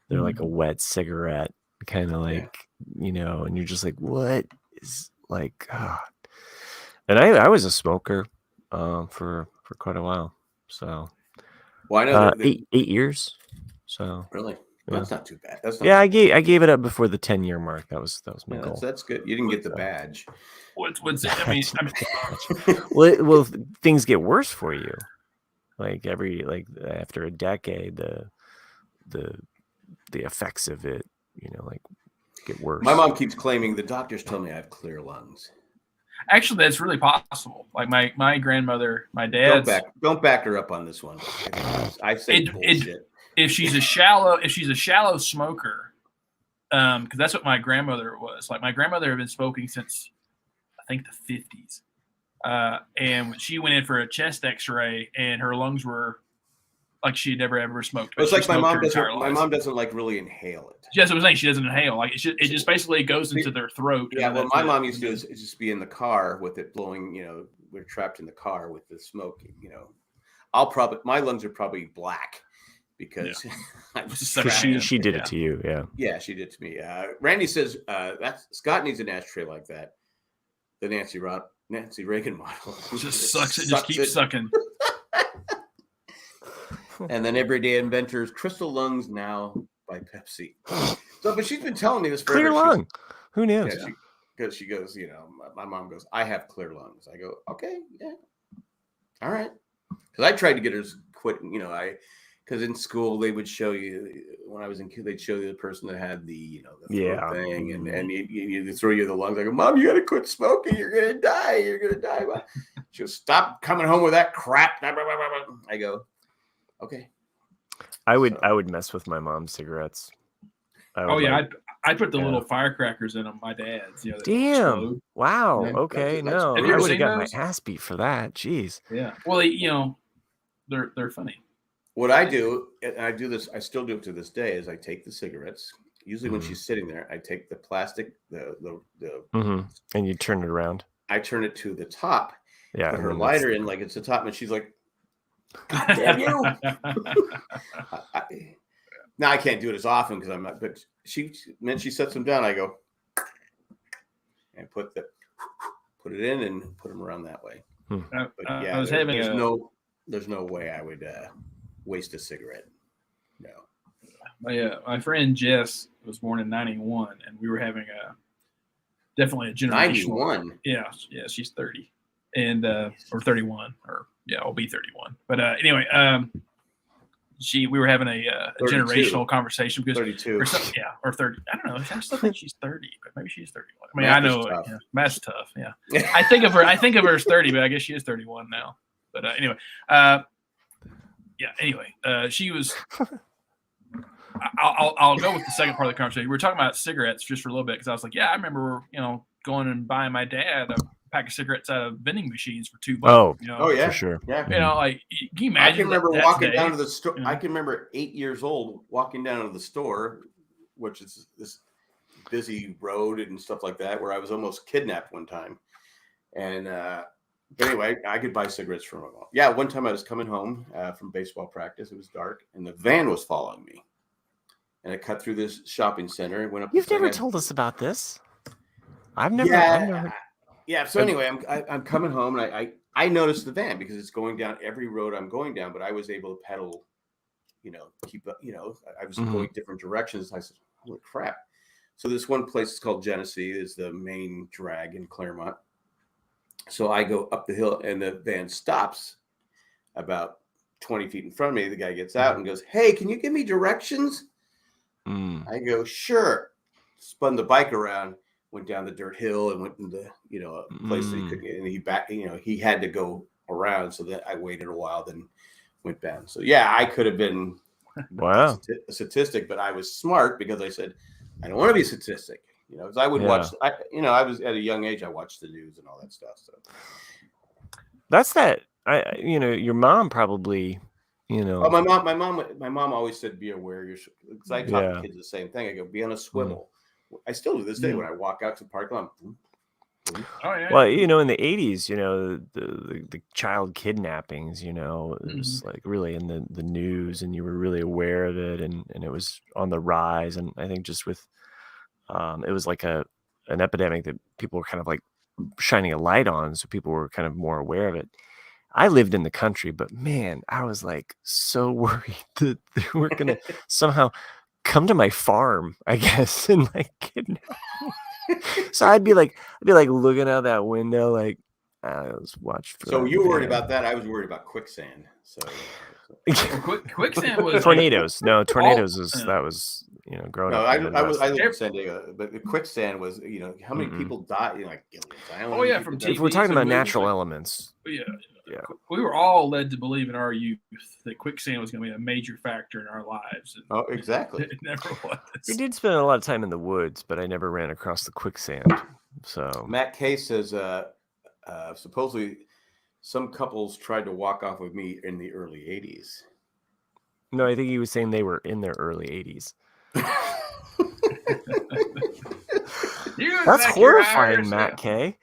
like a wet cigarette, kind of like, and you're just like, what is like, God. And I was a smoker for quite a while. So, well, I know 8 years. So really, that's not too bad. I gave it up before the 10-year mark. That was my goal. That's good. You didn't get the badge. What's it? I mean, well, things get worse for you. Like after a decade, the effects of it, get worse. My mom keeps claiming the doctors told me I have clear lungs. Actually, that's really possible. Like my grandmother, my dad's. Don't back her up on this one. I say bullshit. If she's a shallow smoker, because that's what my grandmother was. Like my grandmother had been smoking since think the 50s. And she went in for a chest X-ray, and her lungs were like she had never ever smoked. It's like my mom doesn't doesn't like really inhale it. Yes, I was saying she doesn't inhale. Like it just basically goes into their throat. Yeah, what my mom used to do is just be in the car with it blowing. We're trapped in the car with the smoke. My lungs are probably black because she did it to you. Yeah. Yeah, she did to me. Randy says Scott needs an ashtray like that. The Nancy Reagan model. Just sucks it. Just keeps sucking. And then Everyday Inventors, Crystal Lungs Now by Pepsi. So, but she's been telling me this forever. Clear lung. Who knows? Yeah, because she goes, my mom goes, I have clear lungs. I go, okay, yeah, all right. Because I tried to get her to quit. Because in school they would show you when I was in kid, they'd show you the person that had the throat thing, and you throw you the lungs. I go, Mom, you got to quit smoking. You're gonna die. You're gonna die. She goes, stop coming home with that crap. I go, okay. I would mess with my mom's cigarettes. I put the little firecrackers in them. My dad's. Damn. Explode. Wow. Yeah, okay. that's No, Have I would seen have got those? my ass beat for that. Jeez. Yeah. Well, they're funny. What I do, and I do this, I still do it to this day, is I take the cigarettes. Usually when she's sitting there, I take the plastic, and you turn it around. I turn it to the top. Yeah. Put her lighter in like it's the top, and she's like, God damn you. Now I can't do it as often because I'm not, but she sets them down. I go and put it in and put them around that way. But yeah, I was there's no way I would waste a cigarette. No. My friend Jess was born in 91, and we were having definitely a generational. 91. Yeah, she's 30, and or 31, or I'll be 31. But anyway, we were having a generational conversation because 32. or 30. I don't know. I still think she's 30, but maybe she's 31. I mean, I know math's tough. Yeah, I think of her as 30, but I guess she is 31 now. But anyway, she was. I'll go with the second part of the conversation. We were talking about cigarettes just for a little bit because I was like, I remember going and buying my dad a pack of cigarettes out of vending machines for $2. Oh, yeah, for sure. Yeah, can you imagine? I can remember walking down to the store. I can remember 8 years old walking down to the store, which is this busy road and stuff like that, where I was almost kidnapped one time. And but anyway, I could buy cigarettes from my mom. Yeah, one time I was coming home from baseball practice. It was dark, and the van was following me. And I cut through this shopping center. Went up. You've never told us about this. I've never. Yeah. So anyway, I'm coming home, and I noticed the van because it's going down every road I'm going down, but I was able to pedal, keep up. I was going different directions. I said, "Holy crap!" So this one place is called Genesee, is the main drag in Claremont. So I go up the hill, and the van stops about 20 feet in front of me. The guy gets out and goes, "Hey, can you give me directions?" I go, "Sure." Spun the bike around, went down the dirt hill, and went into a place that he couldn't get. And he had to go around, so that I waited a while, then went down. So yeah, I could have been a statistic, but I was smart because I said I don't want to be a statistic. Because I would watch. I was at a young age. I watched the news and all that stuff. So that's that. Your mom probably. Oh, my mom always said, "Be aware." Because I taught the kids the same thing. I go, "Be on a swivel." I still do this day when I walk out to the park lot. Oh yeah. Well, in the 80s, the child kidnappings, it was like really in the news, and you were really aware of it, and it was on the rise. And I think just with it was like an epidemic that people were kind of like shining a light on, so people were kind of more aware of it. I lived in the country, but man, I was like so worried that they were gonna somehow come to my farm, I guess, and like kidnap me. So I'd be like looking out that window, like I was watching. So you were worried about that. I was worried about quicksand. So quicksand was tornadoes. No, tornadoes that was growing up. I lived in San Diego, but the quicksand was how many people died? Like Gilligan's Island. Oh yeah, from TV. If we're talking about natural elements. Yeah. We were all led to believe in our youth that quicksand was going to be a major factor in our lives. Oh, exactly. It never was. We did spend a lot of time in the woods, but I never ran across the quicksand. So Matt K says, supposedly some couples tried to walk off with me in the early 80s. no, I think he was saying they were in their early 80s. That's horrifying, Matt K.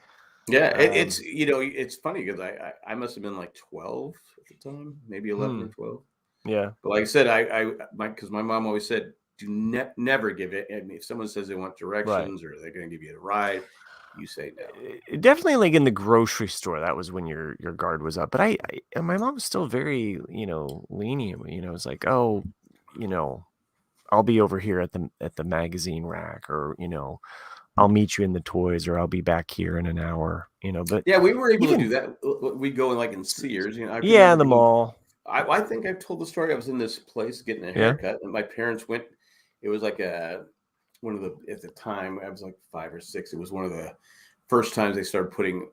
Yeah, it's it's funny because I must have been like 12 at the time, maybe 11 or 12. Yeah, but like I said, because my mom always said, do never give it. I mean, if someone says they want directions or they're going to give you a ride, you say no. Definitely, like in the grocery store, that was when your guard was up. But I my mom was still very lenient. It's like, oh, I'll be over here at the magazine rack, or I'll meet you in the toys, or I'll be back here in an hour. But yeah, we were able to do that. We go like in Sears, the mall. I think I've told the story. I was in this place getting a haircut, and my parents went. It was like one of the, at the time I was like 5 or 6. It was one of the first times they started putting,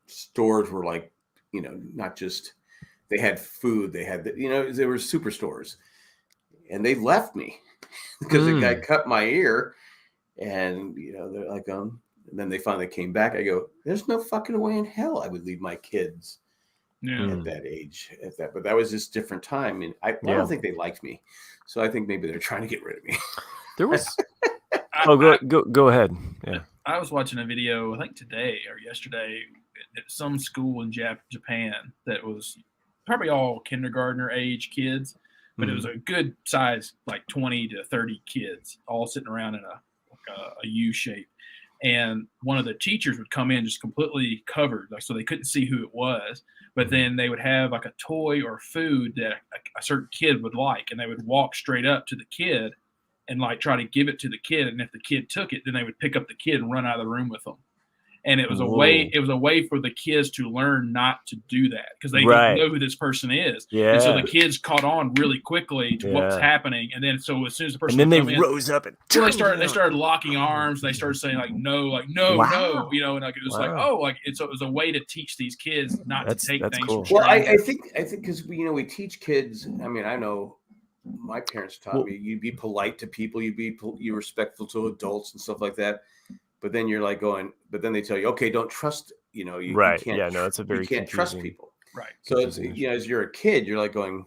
stores were like, not just they had food, they had they were superstores, and they left me because the guy cut my ear, and they're like, and then they finally came back. I go, there's no fucking way in hell I would leave my kids. At that age, but that was just different time, and I don't think they liked me, so I think maybe they're trying to get rid of me. There was go ahead. Yeah, I was watching a video, I think today or yesterday, at some school in Japan that was probably all kindergartner age kids, but it was a good size, like 20 to 30 kids, all sitting around in a U shape. And one of the teachers would come in just completely covered, like so they couldn't see who it was. But then they would have like a toy or food that a certain kid would like, and they would walk straight up to the kid and like try to give it to the kid. And if the kid took it, then they would pick up the kid and run out of the room with them. And it was a way for the kids to learn not to do that because they don't know who this person is. Yeah. And so the kids caught on really quickly to what was happening. And then so as soon as the person and then they rose up and they started locking arms. They started saying like no, no, and like it was like, oh, like it was a way to teach these kids not to take things cool. from Well, I think because we teach kids. I mean, I know my parents taught me you be polite to people, you respectful to adults and stuff like that. But then you're like going, but then they tell you, okay, don't trust, you can't. Yeah, no, it's a very you can't trust people. Right. So it's, as you're a kid, you're like going,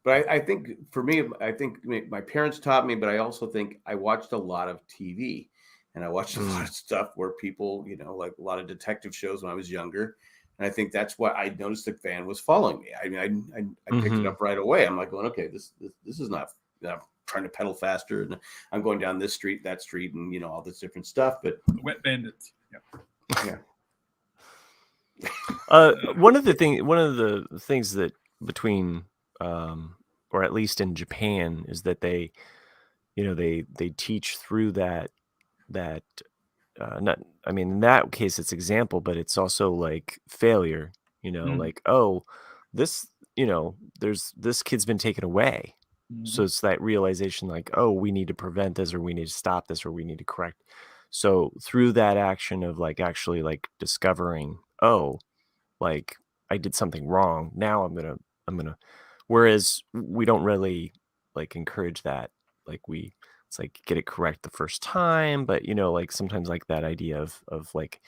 but I think for me, I think my parents taught me, but I also think I watched a lot of TV and I watched a lot of stuff where people, like a lot of detective shows when I was younger. And I think that's why I noticed the van was following me. I mean, I picked it up right away. I'm like going, okay, this is not, trying to pedal faster, and I'm going down this street, that street, and all this different stuff. But wet bandits. Yeah. One of the things that between or at least in Japan is that they teach through that not, I mean, in that case it's example, but it's also like failure, like, oh, this there's this kid's been taken away. So it's that realization like, oh, we need to prevent this, or we need to stop this, or we need to correct. So through that action of like actually like discovering, oh, like I did something wrong. Now I'm gonna, whereas we don't really like encourage that. Like it's like get it correct the first time, but like sometimes like that idea of like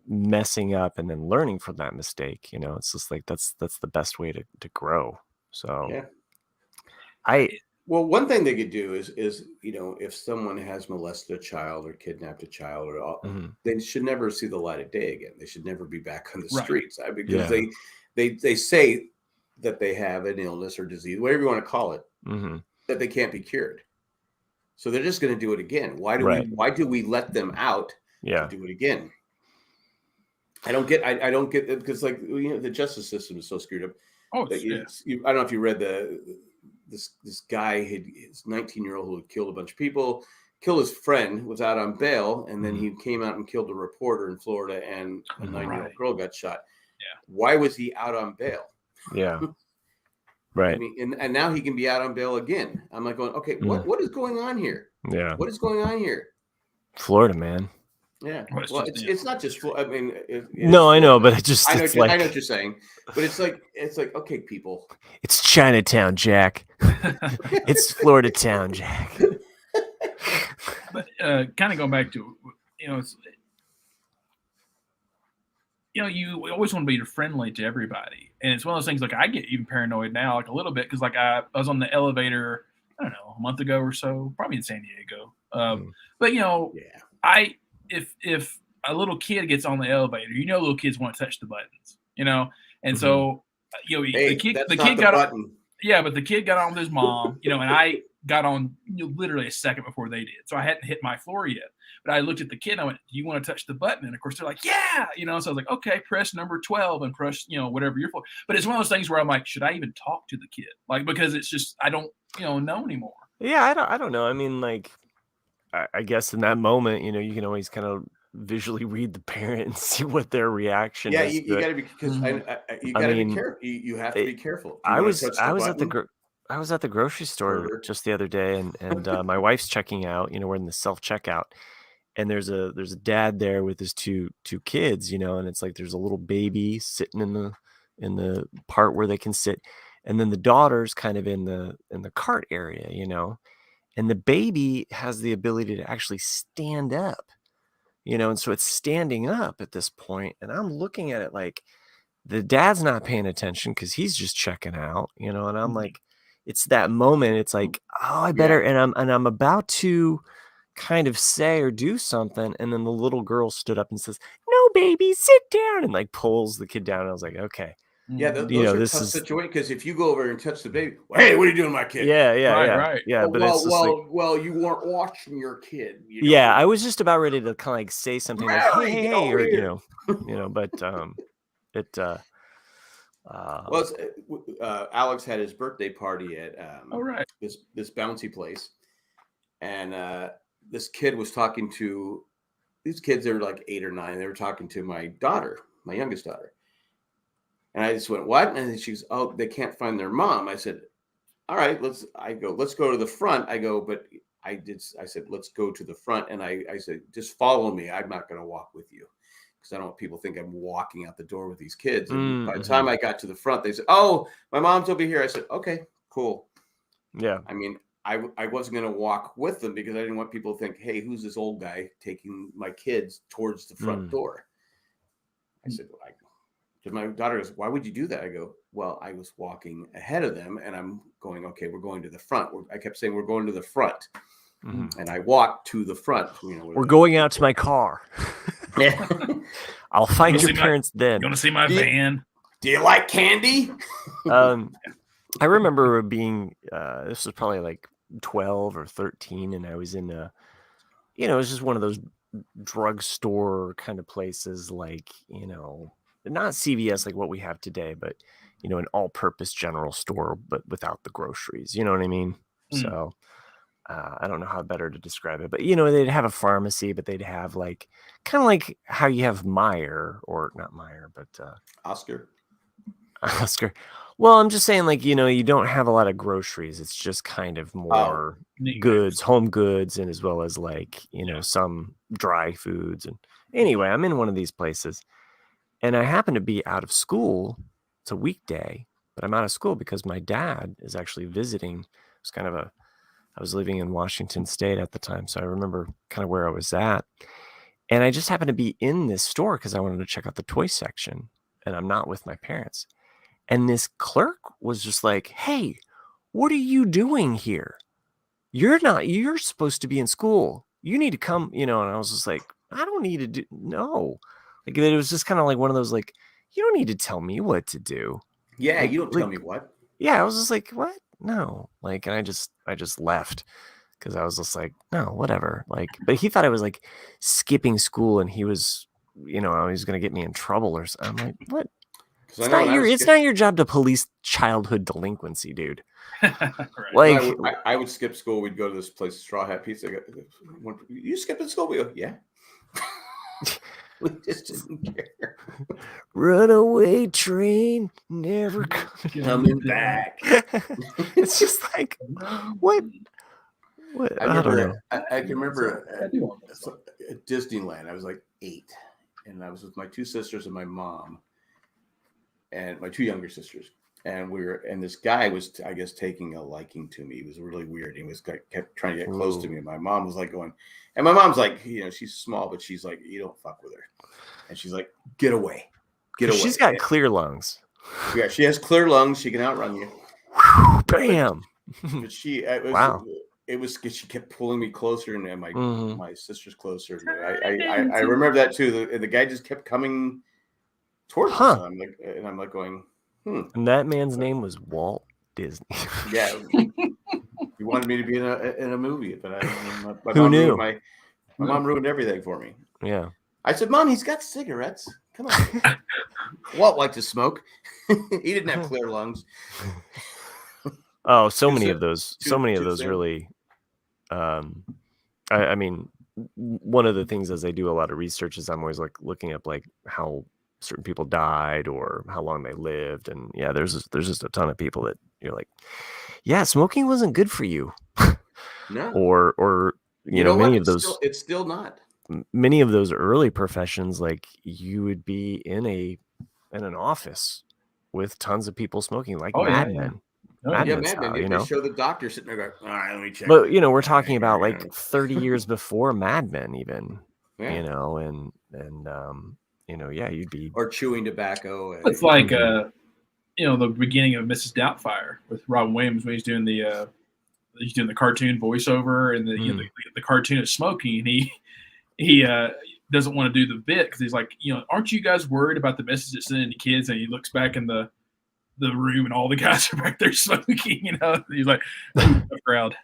messing up and then learning from that mistake, it's just like, that's the best way to grow. So yeah. Well, one thing they could do is if someone has molested a child or kidnapped a child, or they should never see the light of day again. They should never be back on the streets. Because they say that they have an illness or disease, whatever you want to call it, that they can't be cured. So they're just going to do it again. Why do we let them out to do it again? I don't get it, because like the justice system is so screwed up. Oh, I don't know if you read this guy, his 19-year-old who had killed a bunch of people, killed his friend, was out on bail, and then he came out and killed a reporter in Florida, and a 9-year-old girl got shot. Yeah. Why was he out on bail? Yeah. Right. I mean, and now he can be out on bail again. I'm like going, okay, what is going on here? Yeah. What is going on here? Florida, man. Yeah. Well, it's not just. I mean, no, I know, but it just. I know what you're saying, but it's like okay, people. It's Chinatown, Jack. It's Florida town, Jack. But kind of going back to it's you always want to be friendly to everybody, and it's one of those things. Like I get even paranoid now, like a little bit, because like I was on the elevator, I don't know, a month ago or so, probably in San Diego. But I if a little kid gets on the elevator, little kids want to touch the buttons, and so Hey, the kid got button. Yeah, but the kid got on with his mom, and I got on literally a second before they did, so I hadn't hit my floor yet. But I looked at the kid and I went, "Do you want to touch the button?" And of course they're like, "Yeah," So I was like, "Okay, press number 12 and press, whatever you're for." But it's one of those things where I'm like, should I even talk to the kid? Like, because it's just I don't, know anymore. Yeah, I don't know. I mean, like, I guess in that moment, you can always kind of visually read the parent and see what their reaction is. You got to be, because you got to be careful. You have to be careful. I was at the grocery store just the other day, and my wife's checking out. We're in the self checkout, and there's a dad there with his two kids. And it's like there's a little baby sitting in the part where they can sit, and then the daughter's kind of in the cart area. And the baby has the ability to actually stand up. And so it's standing up at this point, and I'm looking at it like the dad's not paying attention because he's just checking out, and I'm like, it's that moment. It's like, oh, I better, and I'm about to kind of say or do something, and then the little girl stood up and says, "No, baby, sit down," and like pulls the kid down. And I was like, okay. Yeah, those are tough situations, because if you go over and touch the baby, hey, what are you doing, my kid? Yeah, right. Yeah, but well, you weren't watching your kid. Yeah, I was just about ready to kind of like say something like, hey, or but it. Alex had his birthday party at this bouncy place, and this kid was talking to these kids. They were like 8 or 9. They were talking to my daughter, my youngest daughter. And I just went, what? And she goes, oh, they can't find their mom. I said, all right, let's go to the front. I said, let's go to the front. And I said, just follow me. I'm not going to walk with you, because I don't want people to think I'm walking out the door with these kids. And by the time I got to the front, they said, oh, my mom's over here. I said, okay, cool. Yeah. I mean, I wasn't going to walk with them, because I didn't want people to think, hey, who's this old guy taking my kids towards the front door? I said, because my daughter goes, why would you do that? I go, well, I was walking ahead of them, and I'm going, okay, we're going to the front. I kept saying, we're going to the front. And I walked to the front. We're going out to my car. I'll find your parents then. You want to see my van? Do you like candy? I remember being, this was probably like 12 or 13, and I was in it was just one of those drugstore kind of places, like, not CVS like what we have today, but an all-purpose general store, but without the groceries. You know what I mean? So I don't know how better to describe it, but they'd have a pharmacy, but they'd have like kind of like how you have Meijer, or not Meijer, but Oscar. Well, I'm just saying, like, you don't have a lot of groceries. It's just kind of more goods, home goods, and as well as like some dry foods. And anyway, I'm in one of these places, and I happen to be out of school. It's a weekday, but I'm out of school because my dad is actually visiting. It's kind of I was living in Washington State at the time, so I remember kind of where I was at. And I just happened to be in this store because I wanted to check out the toy section, and I'm not with my parents. And this clerk was just like, hey, what are you doing here? You're supposed to be in school. You need to come, and I was just like, I don't need to no. Like, it was just kind of like one of those, like, you don't need to tell me what to do. Yeah, like, you don't tell me what. Yeah, I was just like, what? No. Like, and I just left because I was just like, no, whatever. Like, but he thought I was like skipping school, and he was, he was going to get me in trouble or something. I'm like, what? It's not your job to police childhood delinquency, dude. Right. Like, I would skip school. We'd go to this place, Straw Hat Pizza. You skipping school? We go, yeah. We just didn't care. Runaway train, never coming back. It's just like, what? I don't know. I can remember at Disneyland, I was like 8, and I was with my 2 sisters and my mom, and my 2 younger sisters. and this guy was, I guess, taking a liking to me. He was really weird. He was kept trying to get close to me. And my mom was like going, and my mom's like, she's small, but she's like, you don't fuck with her. And she's like, get away. Get away. She's got clear lungs. Yeah, she has clear lungs. She can outrun you. Bam. But she, Wow. It was she kept pulling me closer, and my sister's closer. I remember that too. The guy just kept coming towards us. And I'm like going, And that man's name was Walt Disney. Yeah, he wanted me to be in a movie, but Who knew? My mom ruined everything for me. Yeah. I said, Mom, he's got cigarettes. Come on. Walt liked to smoke. He didn't have clear lungs. Oh, so many of those really. I mean, one of the things as I do a lot of research is I'm always like looking up like how certain people died or how long they lived, and yeah, there's just a ton of people that you're like, yeah, smoking wasn't good for you. No. Or you know many of those. It's still not. Many of those early professions, like you would be in an office with tons of people smoking, like Mad Men. Mad Men style, you know, they show the doctor sitting there going, all right, let me check. But we're talking about like 30 years before Mad Men, even. Yeah. And you'd be or chewing tobacco. It's like the beginning of Mrs. Doubtfire with Robin Williams when he's doing the cartoon voiceover, and the cartoon is smoking, and he doesn't want to do the bit because he's like, aren't you guys worried about the message it's sending to kids? And he looks back in the room and all the guys are back there smoking, he's like, crowd.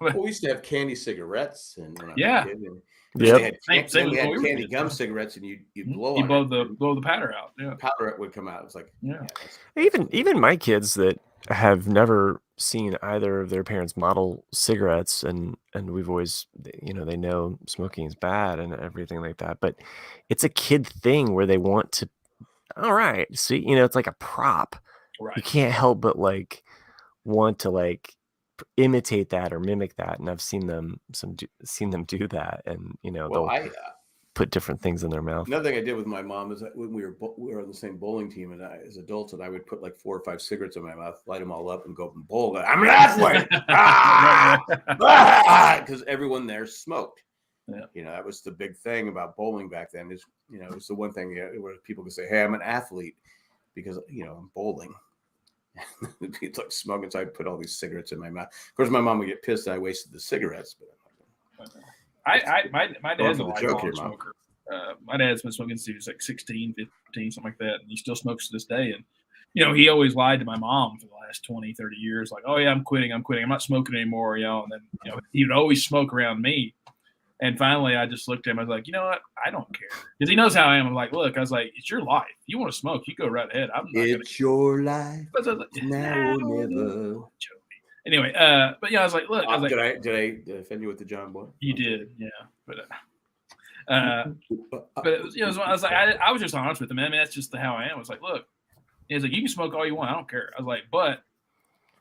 Well, we used to have candy cigarettes and they had candy gum cigarettes, and you blow the powder out. Yeah, powder would come out. It's like even my kids that have never seen either of their parents model cigarettes, and we've always they know smoking is bad and everything like that, but it's a kid thing where they want to, all right, see, it's like a prop. Right. You can't help but like want to like imitate that or mimic that, and I've seen them do that, and they'll put different things in their mouth. Another thing I did with my mom is that when we were on the same bowling team, and as adults, and I would put like 4 or 5 cigarettes in my mouth, light them all up, and go up and bowl. I'm an athlete, because everyone there smoked. Yeah. That was the big thing about bowling back then. Is it was the one thing where people could say, "Hey, I'm an athlete," because I'm bowling. It's like smoking, so I put all these cigarettes in my mouth. Of course, my mom would get pissed that I wasted the cigarettes. But my dad's a lifelong smoker. My dad's been smoking since he was like 16, 15, something like that, and he still smokes to this day. And he always lied to my mom for the last 20, 30 years, like, "Oh yeah, I'm quitting. I'm not smoking anymore." And then he would always smoke around me. And finally, I just looked at him. I was like, you know what? I don't care, because he knows how I am. I'm like, look, I was like, it's your life. You want to smoke, you go right ahead. I'm not. It's your life. Like, now or never. Anyway, but I was like, look, I was like, did I offend you with the John Boy? You did, yeah. But it was, I was like, I was just honest with him, man. I mean, that's just how I am. I was like, look, he's like, you can smoke all you want. I don't care. I was like, but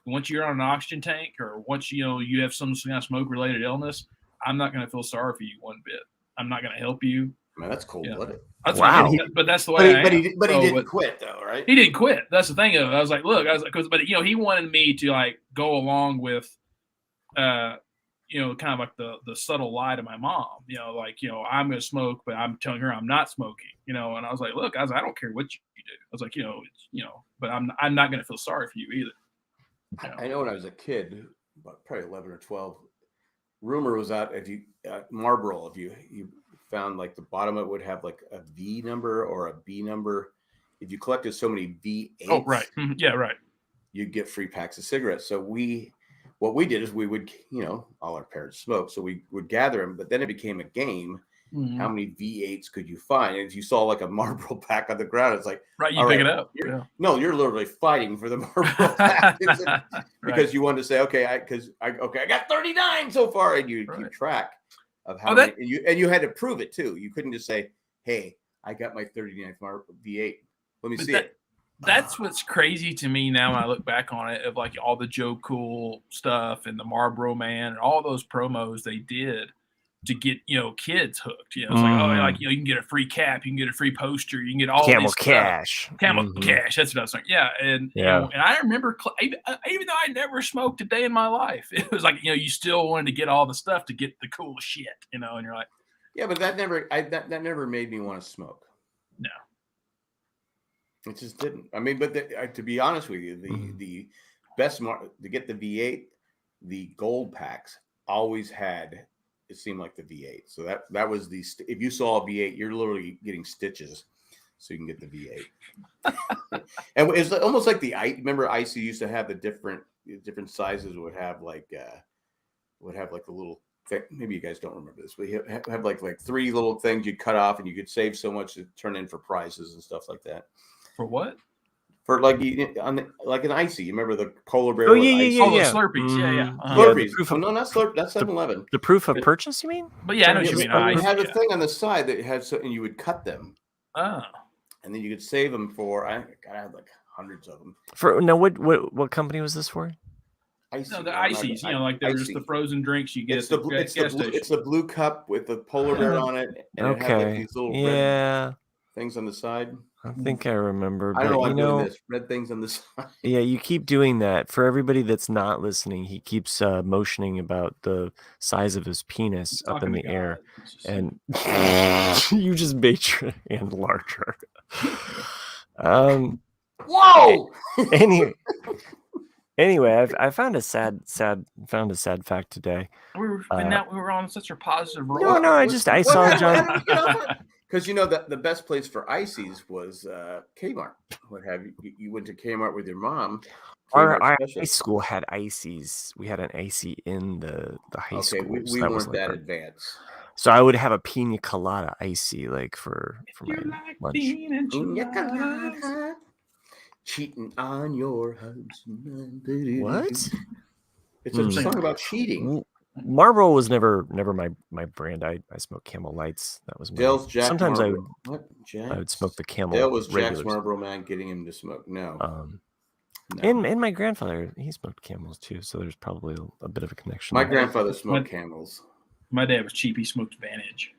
once you're on an oxygen tank, or once you have some kind of smoke related illness, I'm not going to feel sorry for you one bit. I'm not going to help you. Man, that's cold-blooded. Wow. But that's the way I am. But he didn't quit, though, right? He didn't quit. That's the thing of it. I was like, look, but he wanted me to like go along with, kind of like the subtle lie to my mom. I'm going to smoke, but I'm telling her I'm not smoking. And I was like, look, I don't care what you do. I was like, but I'm not going to feel sorry for you either. I know when I was a kid, about probably 11 or 12. Rumor was out if you Marlboro, if you found like the bottom of it would have like a V number or a B number. If you collected so many V8s, oh right, yeah, right, you'd get free packs of cigarettes. So what we did is we would, all our parents smoked, so we would gather them. But then it became a game. Mm-hmm. How many V8s could you find? And if you saw like a Marlboro pack on the ground, it's like, right, you pick it up. No, you're literally fighting for the Marlboro pack because you wanted to say, okay, I got 39 so far, and you keep track of how many, and you had to prove it too. You couldn't just say, hey, I got my 39th V8. Let me see it. That's what's crazy to me now when I look back on it, of like all the Joe Cool stuff and the Marlboro Man and all those promos they did. to get kids hooked. It's like, oh, like you can get a free cap, you can get a free poster, you can get all Camel this Cash. stuff. Camel Cash. That's what I was saying. Yeah, and and I remember even though I never smoked a day in my life, it was like you still wanted to get all the stuff to get the cool shit. And you're like, yeah, but that never made me want to smoke. No, it just didn't. I mean, but to be honest with you, the best to get the V8, the gold packs always had. It seemed like the V8. So that was if you saw a V8, you're literally getting stitches so you can get the V8. And it's almost like remember Icy used to have the different sizes would have like a little thing. Maybe you guys don't remember this, but you have like 3 little things you cut off and you could save so much to turn in for prizes and stuff like that. For what? For like an Icy, you remember the polar bear? Oh yeah. The Slurpees, yeah. Slurpees. No, not Slurp. That's 7-Eleven. The proof of purchase, you mean? But yeah, I know what you mean. You had a thing on the side that had and you would cut them. Oh. And then you could save them for. I had like hundreds of them. For no, what company was this for? Icy. No, the Icies. Like they're just the frozen drinks you get. It's the blue cup with the polar bear on it, and it had like these little red things on the side. I think I remember. I don't know. I'm doing this. Red things on the side. Yeah, you keep doing that. For everybody that's not listening, he keeps motioning about the size of his penis up in the air, and you just made your hand larger. Whoa! Anyway, I found a sad fact today. We were on such a positive roll. No, I saw John. Because the best place for ices was Kmart. What have you? You went to Kmart with your mom. Our high school had ices. We had an icy in the high school. Okay, we weren't that advanced. So I would have a pina colada icy like for my lunch. Pina colada. Cheating on your husband. What? It's a song about cheating. Marlboro was never my brand. I smoked Camel Lights. That was Dale's Jack sometimes Marlboro. I would smoke the Camel. Dale was regulars. Jack's Marlboro man getting him to smoke. No. And my grandfather, he smoked Camels too, so there's probably a bit of a connection. My grandfather smoked Camels. My dad was cheap. He smoked Vantage.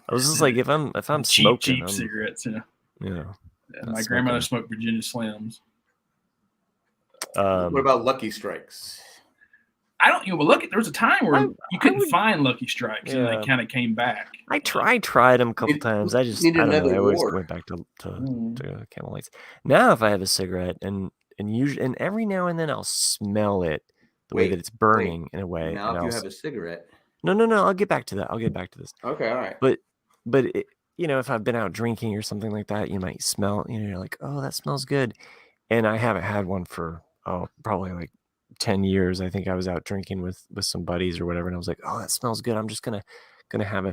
I was just like, if I'm smoking cheap cigarettes, Yeah. My grandmother smoked Virginia Slims. What about Lucky Strikes? I don't. There was a time where you couldn't find Lucky Strikes, and they kind of came back. I tried them a couple times. I don't know. I always went back to Camel Lights. Now, if I have a cigarette, and every now and then I'll smell it, way that it's burning in a way. Now, if you have a cigarette. No. I'll get back to that. I'll get back to this. Okay, all right. But if I've been out drinking or something like that, you might smell. You're like, oh, that smells good, and I haven't had one for probably like 10 years. I think I was out drinking with some buddies or whatever, and I was like, oh, that smells good. I'm just gonna have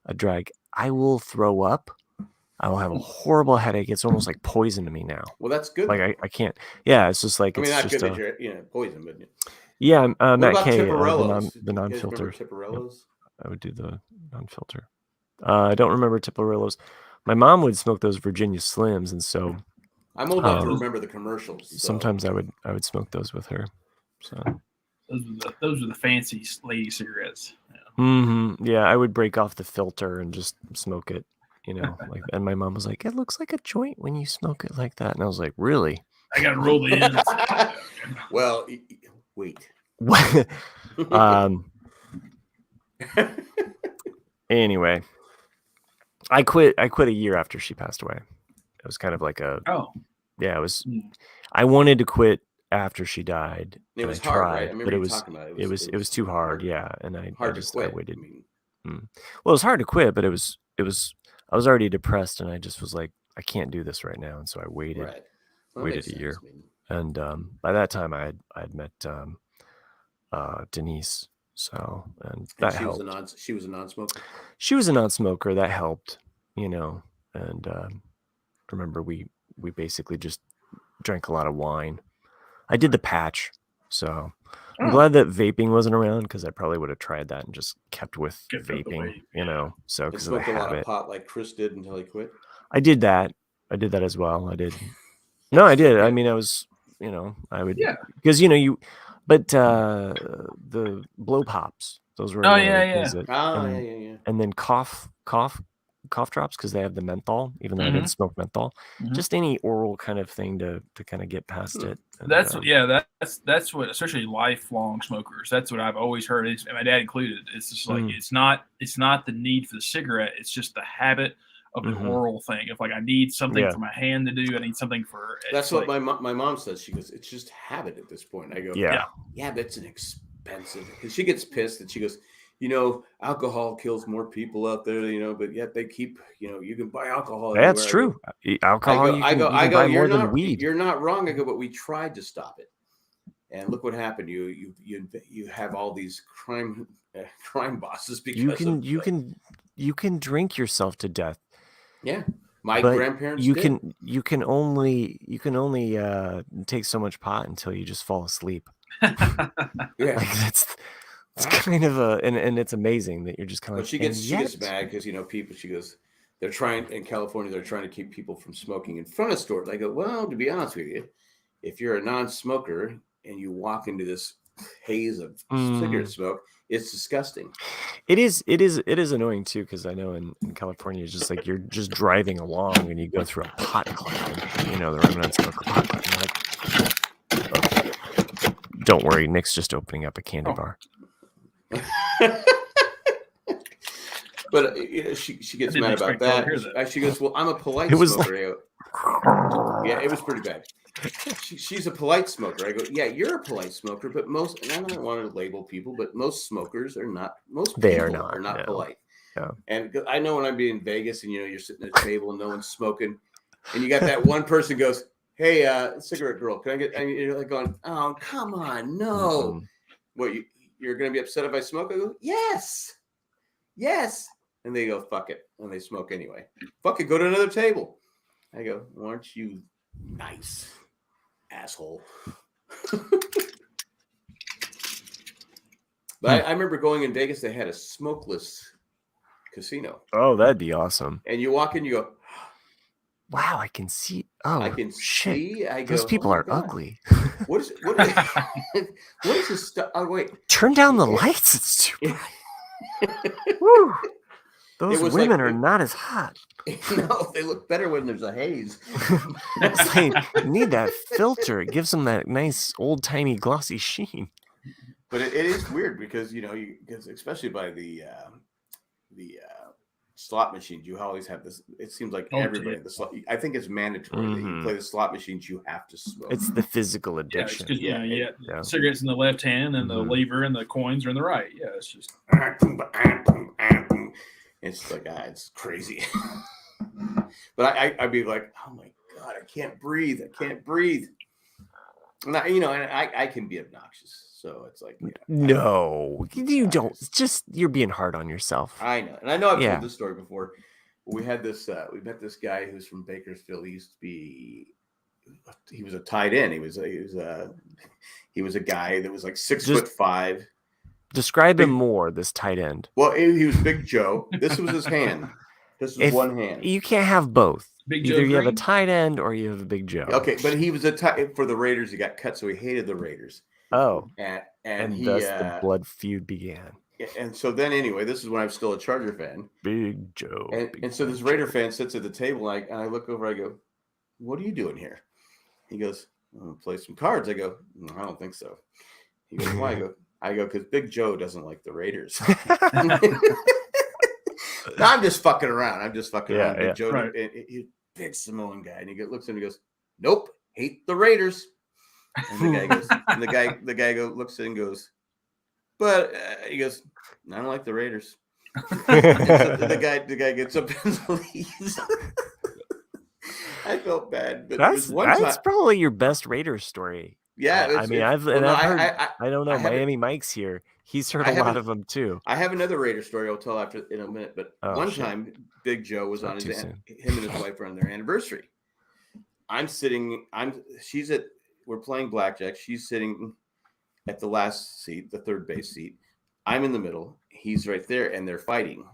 a drag. I will throw up. I will have a horrible headache. It's almost like poison to me now. Well, that's good. Like I can't. Yeah, it's just like I mean, it's not just good that you're poison, but yeah. Matt K. The non-filter. Tipperellos? I would do the non-filter. I don't remember Tipperellos. My mom would smoke those Virginia Slims, and so I'm old enough to remember the commercials. So. Sometimes I would smoke those with her. So those were the fancy lady cigarettes. Yeah, I would break off the filter and just smoke it. Like, and my mom was like, "It looks like a joint when you smoke it like that," and I was like, "Really?" I got to roll the ends. Well, wait. Anyway, I quit a year after she passed away. It was kind of like it was. I wanted to quit after she died. It was hard, right? I but it was too hard. Yeah, and I waited. Well, it was hard to quit, but it was. I was already depressed, and I just was like, I can't do this right now, and so I waited. Right. Waited a year, and by that time I had met Denise. So and that helped. She was a non-smoker. She was a non-smoker. That helped, And remember, we basically just drank a lot of wine. I did the patch, so I'm glad that vaping wasn't around because I probably would have tried that and just kept with vaping. So because of the habit. A lot of pot like Chris did until he quit. I did that as well. I did. No, I did. I mean, I was. I would. Yeah. Because but the blow pops Those were Oh, one of yeah, the yeah. things that, Oh, and, yeah. and then cough drops because they have the menthol, even though I didn't smoke menthol. Mhm. Just any oral kind of thing to kind of get past it. And, That's what, especially lifelong smokers. That's what I've always heard. And my dad included. It's just like it's not the need for the cigarette. It's just the habit of the oral thing. If like I need something for my hand to do, I need something for. That's what my mom says. She goes, it's just habit at this point. I go, yeah, but it's an expensive, because she gets pissed and she goes, alcohol kills more people out there, but yet they keep, you can buy alcohol. That's everywhere. true. Alcohol, you can buy more than weed. You're not wrong. I go, but we tried to stop it, and look what happened. You have all these crime bosses because you can drink yourself to death. Yeah, my but grandparents. You can only take so much pot until you just fall asleep. Yeah, like it's kind of and it's amazing that you're just kind of. But she gets mad because people. She goes, they're trying in California. They're trying to keep people from smoking in front of stores. I go, well, to be honest with you, if you're a non-smoker and you walk into this haze of cigarette smoke, it's disgusting. It is annoying too, because I know in California it's just like you're just driving along and you go through a pot cloud, the remnants of a pot cloud. And you're like, don't worry, Nick's just opening up a candy bar. But she gets mad about that. She goes, well, I'm a polite smoker. Yeah, it was pretty bad. She's a polite smoker. I go, yeah, you're a polite smoker, but and I don't want to label people, but most smokers are not. People are not polite. Yeah. And I know when I'm in Vegas and you're sitting at a table and no one's smoking, and you got that one person goes, hey, cigarette girl, can I get? And you're like going, oh, come on, no. What you're gonna be upset if I smoke? I go, yes. And they go, fuck it, and they smoke anyway. Fuck it, go to another table. I go, aren't you nice, asshole? But I remember going in Vegas. They had a smokeless casino. Oh, that'd be awesome. And you walk in, you go, wow, I can see. Oh, I can see. I go, those people are ugly. What is this stuff? Oh, wait. Turn down the lights. It's too bright. Woo. Those women are not as hot. No, they look better when there's a haze. It's like, you need that filter. It gives them that nice old-timey glossy sheen. But it is weird because, because especially by the slot machines, you always have this. It seems like everybody. I think it's mandatory that you play the slot machines. You have to smoke. It's the physical addiction. Yeah. Cigarettes in the left hand and the lever and the coins are in the right. Yeah, it's just. It's like it's crazy. But I'd be like, oh my god, I can't breathe. And I can be obnoxious. So it's like, no, you don't. It's just you're being hard on yourself. I know, and I know I've told this story before. We had this. We met this guy who's from Bakersfield. He was a tight end. He was a guy that was like 6'5". Describe him more. This tight end. Well, he was Big Joe. This was his hand. This is one hand. You can't have both. Big Either Joe you Green? have a tight end or you have a Big Joe. Okay, but he was a tight for the Raiders. He got cut, so he hated the Raiders. Oh, and thus the blood feud began. And so then, anyway, this is when I was still a Charger fan. Big Joe. And so this Raider fan sits at the table, and I look over. I go, "What are you doing here?" He goes, "I'm gonna play some cards." I go, "No, I don't think so." He goes, "Why?" I go, "Because Big Joe doesn't like the Raiders." No, I'm just fucking around. Around. Big Joe, right. He's a big Samoan guy, and he looks at him and he goes, "Nope, hate the Raiders." And the guy goes, the guy looks at him and goes, "But," he goes, "I don't like the Raiders." So the guy gets up and leaves. I felt bad, but that's probably your best Raiders story. Yeah, I've heard. I don't know. Miami Mike's here. He's heard a lot of them too. I have another Raider story I'll tell in a minute. But one time, Big Joe was on him and his wife were on their anniversary. We're playing blackjack. She's sitting at the last seat, the third base seat. I'm in the middle. He's right there, and they're fighting.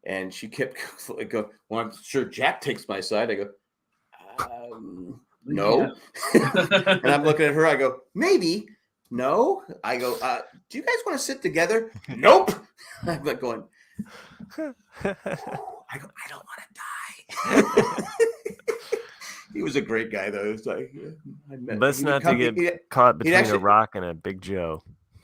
And she kept going, "Well, I'm sure Jack takes my side." I go, "No." And I'm looking at her. I go, "Maybe, No. I go, do you guys want to sit together? Nope. I'm like going, I go, I don't want to die. He was a great guy, though. It was like, Best not to get caught between a rock and a Big Joe.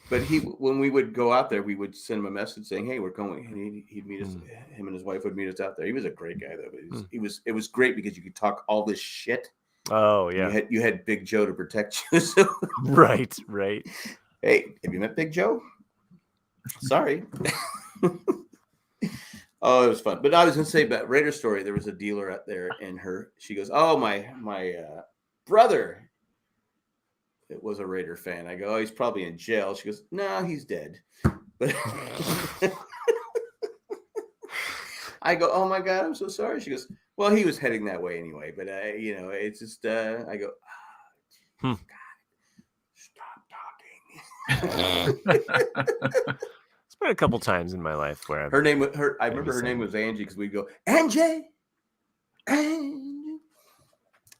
But when we would go out there, we would send him a message saying, "Hey, we're going." And he'd meet us. Him and his wife would meet us out there. He was a great guy, though. But it was great because you could talk all this shit. Oh yeah. You had Big Joe to protect you. So. Right. Hey, have you met Big Joe? Sorry. Oh, it was fun. But I was going to say about Raider Story, there was a dealer out there, and she goes, "Oh, my brother, it was a Raider fan." I go, "Oh, he's probably in jail." She goes, "No, he's dead." But I go, "Oh my God, I'm so sorry." She goes, "Well, he was heading that way anyway." But it's just I go, God, stop talking. It's been a couple times in my life where I remember her name was Angie because we'd go, Angie.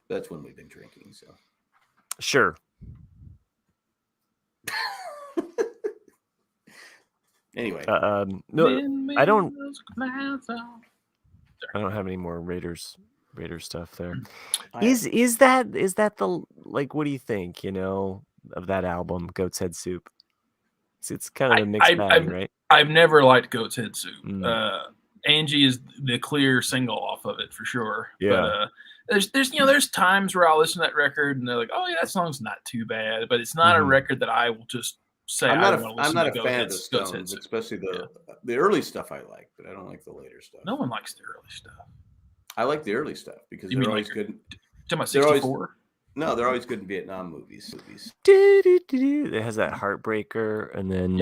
That's when we've been drinking. So sure. Anyway, no, I don't have any more Raider stuff there. Is that the, like, what do you think, of that album, Goat's Head Soup? It's kind of a mixed bag, right? I've never liked Goat's Head Soup. Angie is the clear single off of it for sure. Yeah. But there's times where I'll listen to that record and they're like, oh yeah, that song's not too bad, but it's not a record that I will just say I'm not a fan of the Stones, especially the early stuff I like, but I don't like the later stuff. No one likes the early stuff. I like the early stuff because they're always good. Talking about 64? No, they're always good in Vietnam movies. It has that Heartbreaker, and then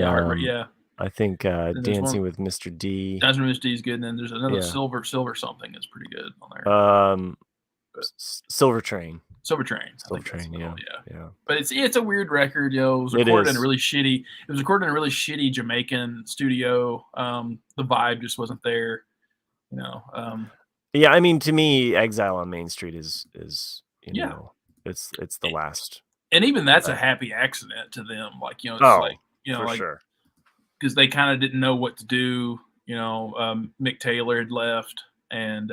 I think Dancing with Mr. D. Dancing with Mr. D is good, and then there's another Silver something that's pretty good on there. Silver Train. Yeah. But it's a weird record, yo. It was recorded in a really shitty Jamaican studio. The vibe just wasn't there, Yeah, I mean, to me, Exile on Main Street is it's the last. And even that's a happy accident to them, sure, because they kind of didn't know what to do. Mick Taylor had left, and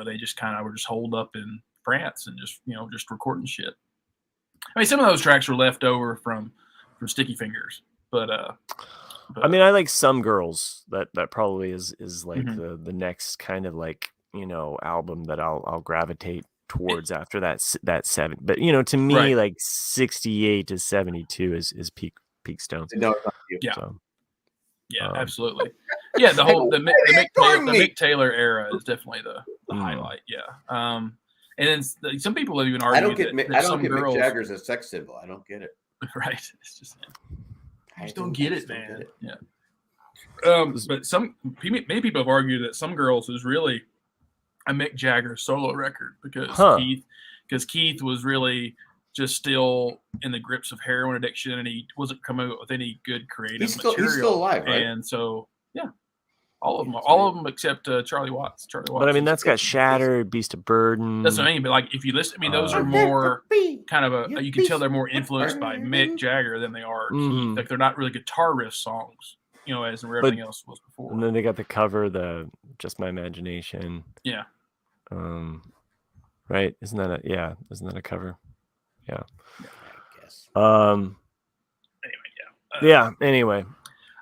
they just kind of were just holed up in France and just recording shit. I mean, some of those tracks were left over from Sticky Fingers, but I mean, I like Some Girls. That probably is like the next kind of like album that I'll gravitate towards after that 7. But to me, like 68 to 72 is peak Stones. No, it's not you. Yeah. So, absolutely. Yeah, the Mick Taylor era is definitely the highlight. Yeah. And then some people have even argued I don't get Mick Jagger's a sex symbol. I don't get it. Right. It's just I just don't get it, man. Yeah. But many people have argued that Some Girls is really a Mick Jagger solo record because Keith was really just still in the grips of heroin addiction, and he wasn't coming up with any good creative material. He's still alive, right? And so, all of them except Charlie Watts. But I mean, that's got Shattered, Beast of Burden. That's what I mean. But like, if you listen, I mean, those are more kind of you can tell they're more influenced by Mick Jagger than they are Keith. Like, they're not really guitar riff songs, as everything else was before. And then they got the cover, the Just My Imagination. Yeah. Right? Isn't that a cover? Yeah. I guess. Anyway.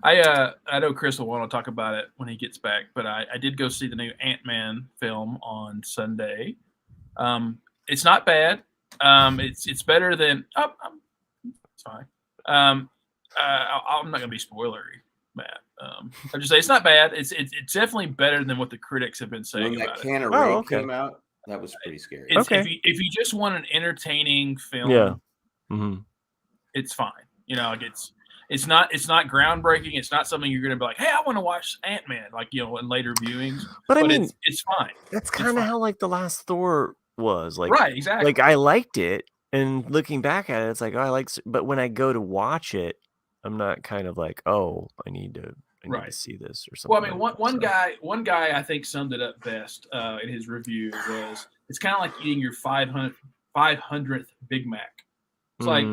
I know Chris will want to talk about it when he gets back, but I did go see the new Ant-Man film on Sunday. It's not bad. It's better than it's fine. I'm not gonna be spoilery, Matt. I'll just say it's not bad. It's definitely better than what the critics have been saying when about that can of raid came out, that was pretty scary. If you just want an entertaining film, it's fine. It's not groundbreaking. It's not something you're going to be like, hey, I want to watch Ant-Man, in later viewings. But I mean, it's fine. That's kind of how like the last Thor was, like, right? Exactly. Like, I liked it, and looking back at it, it's like, oh, I like. But when I go to watch it, I'm not kind of like, oh, I need to see this or something. Well, I mean, one guy I think summed it up best in his review was, it's kind of like eating your 500th Big Mac. It's like,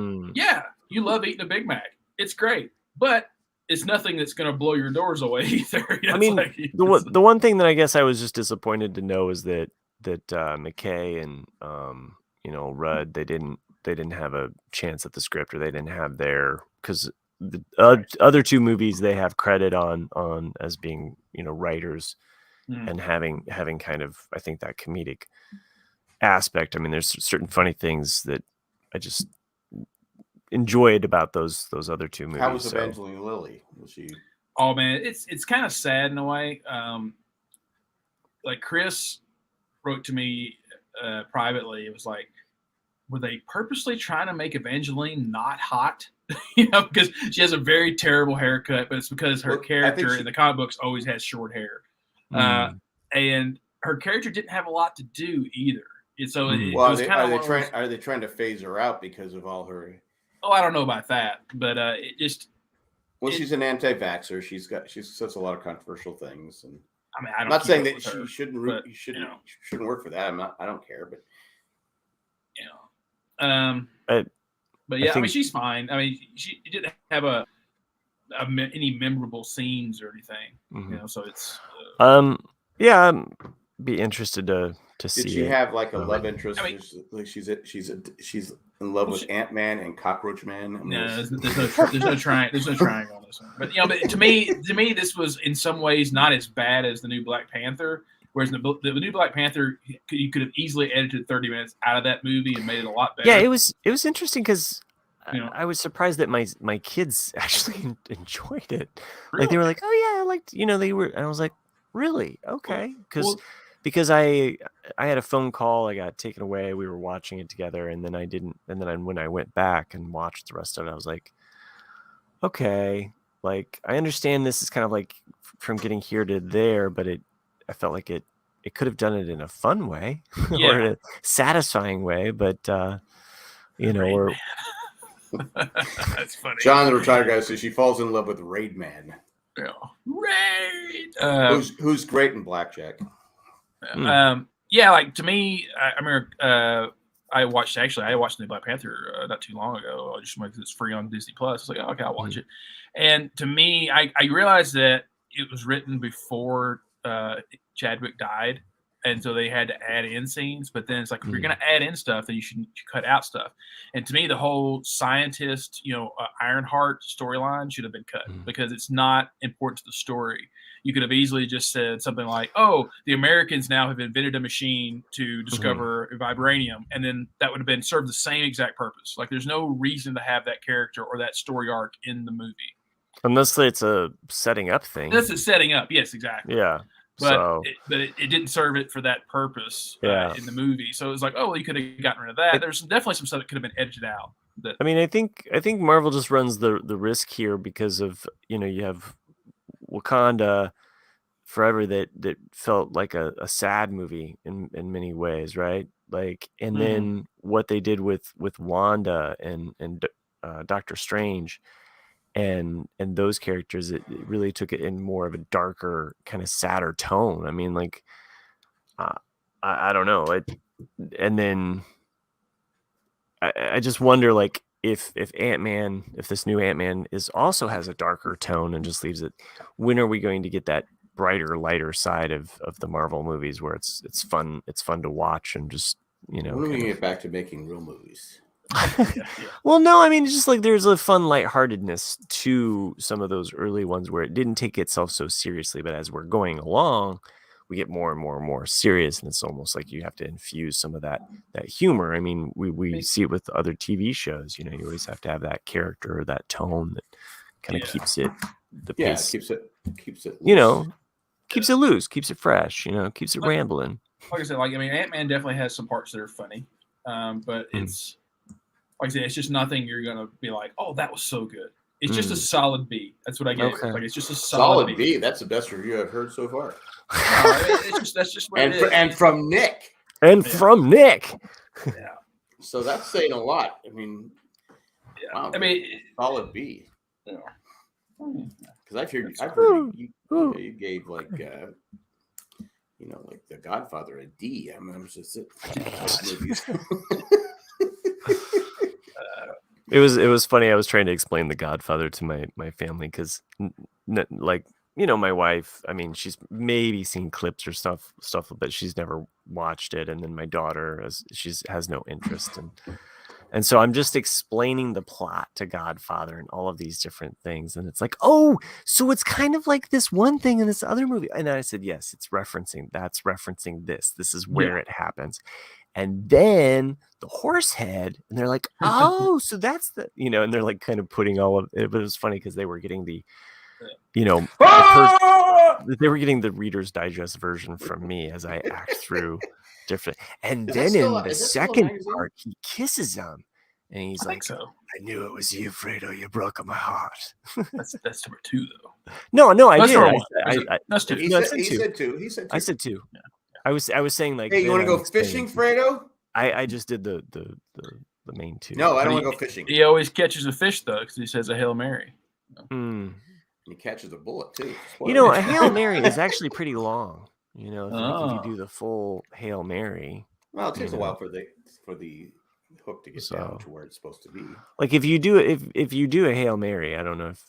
you love eating a Big Mac. It's great, but it's nothing that's going to blow your doors away either. I mean, the one thing that I guess I was just disappointed to know is that McKay and Rudd, they didn't have a chance at the script, or they didn't have their, because the other two movies they have credit on as being writers and having kind of, I think, that comedic aspect. I mean, there's certain funny things that I just enjoyed about those other two movies. How was Evangeline Lilly? Was she? Oh man, it's kind of sad in a way. Like Chris wrote to me privately. It was like, were they purposely trying to make Evangeline not hot? Because she has a very terrible haircut, but it's because her character in the comic books always has short hair, and her character didn't have a lot to do either. And so it was kind of are they trying to phase her out because of all her? Oh, I don't know about that, but it just. Well, she's an anti-vaxxer. She says a lot of controversial things, and I mean, I'm not saying that she shouldn't work for that. I don't care, but but yeah, I mean, she's fine. I mean, she didn't have any memorable scenes or anything, so it's. Yeah, I'd be interested to see. Did she have like a love interest? I mean, like she's in love with Ant-Man and Cockroach Man. I mean, no, there's no triangle on this one. But but to me, this was in some ways not as bad as the new Black Panther. Whereas the new Black Panther, you could have easily edited 30 minutes out of that movie and made it a lot better. Yeah, it was interesting because I was surprised that my kids actually enjoyed it. Really? Like they were like, "Oh yeah, I liked," they were, and I was like, "Really? Okay." Because I had a phone call, I got taken away. We were watching it together, and then I didn't. And then when I went back and watched the rest of it, I was like, "Okay, like I understand this is kind of like from getting here to there, but I felt like it could have done it in a fun way or in a satisfying way, but or." That's funny. John, the retired guy, says she falls in love with Raid Man. Yeah. Raid, who's great in Blackjack. Yeah, like to me, I remember I watched the Black Panther not too long ago. Just because it's free on Disney Plus. I was like, oh, okay, I'll watch it. And to me, I realized that it was written before Chadwick died, and so they had to add in scenes. But then it's like, if you're going to add in stuff, then you should cut out stuff. And to me, the whole scientist, Ironheart storyline should have been cut because it's not important to the story. You could have easily just said something like, "Oh, the Americans now have invented a machine to discover vibranium," and then that would have been served the same exact purpose. Like, there's no reason to have that character or that story arc in the movie. Unless it's a setting up thing. That's a setting up. Yes, exactly. Yeah. But it didn't serve it for that purpose in the movie. So it was like, oh, well, you could have gotten rid of that. There's definitely some stuff that could have been edited out. I mean, I think Marvel just runs the risk here because of, you have Wakanda Forever that felt like a sad movie in many ways, right? Like, and then what they did with Wanda and Doctor Strange and those characters, it really took it in more of a darker, kind of sadder tone. I mean, like, I don't know. And then I just wonder, like, if Ant-Man, if this new Ant-Man also has a darker tone and just leaves it, when are we going to get that brighter, lighter side of the Marvel movies where it's fun to watch and just, when are we going to get back to making real movies? Well, no, I mean, it's just like there's a fun lightheartedness to some of those early ones where it didn't take itself so seriously, but as we're going along, we get more and more and more serious, and it's almost like you have to infuse some of that humor. I mean, we see it with other TV shows. You always have to have that character or that tone that kind of keeps it pace. keeps it loose. Keeps it loose, keeps it fresh. Keeps it rambling. Like I said, Ant-Man definitely has some parts that are funny, but it's. Like I said, it's just nothing you're going to be like, oh, that was so good. It's just a solid B. That's what I get. Okay. Like, it's just a solid B. That's the best review I've heard so far. That's just what it is. And from Nick. From Nick. Yeah. So that's saying a lot. I mean, wow, solid B. Yeah. Because I've heard you gave like The Godfather a D. I mean, I'm just It was funny. I was trying to explain The Godfather to my family because, like, my wife. I mean, she's maybe seen clips or stuff, but she's never watched it. And then my daughter, has no interest, and so I'm just explaining the plot to Godfather and all of these different things, and it's like, oh, so it's kind of like this one thing in this other movie. And I said, yes, that's referencing this. This is where it happens. And then the horse head, and they're like, oh, so that's the, and they're like kind of putting all of it. But it was funny because they were getting they were getting the Reader's Digest version from me as I act through different. And then in the second part, he kisses him, and he's like, so. I knew it was you, Fredo. You broke my heart. That's number 2, though. No, I that's did. That's 2. He said 2. I said 2. Yeah. I was saying, like, hey, you want to go fishing, Fredo? I just did the main 2. No, I don't want to go fishing. He always catches a fish though, because he says a Hail Mary. He catches a bullet too. A Hail Mary is actually pretty long. If you do the full Hail Mary. Well, it takes a while for the hook to get down to where it's supposed to be. Like if you do a Hail Mary, I don't know if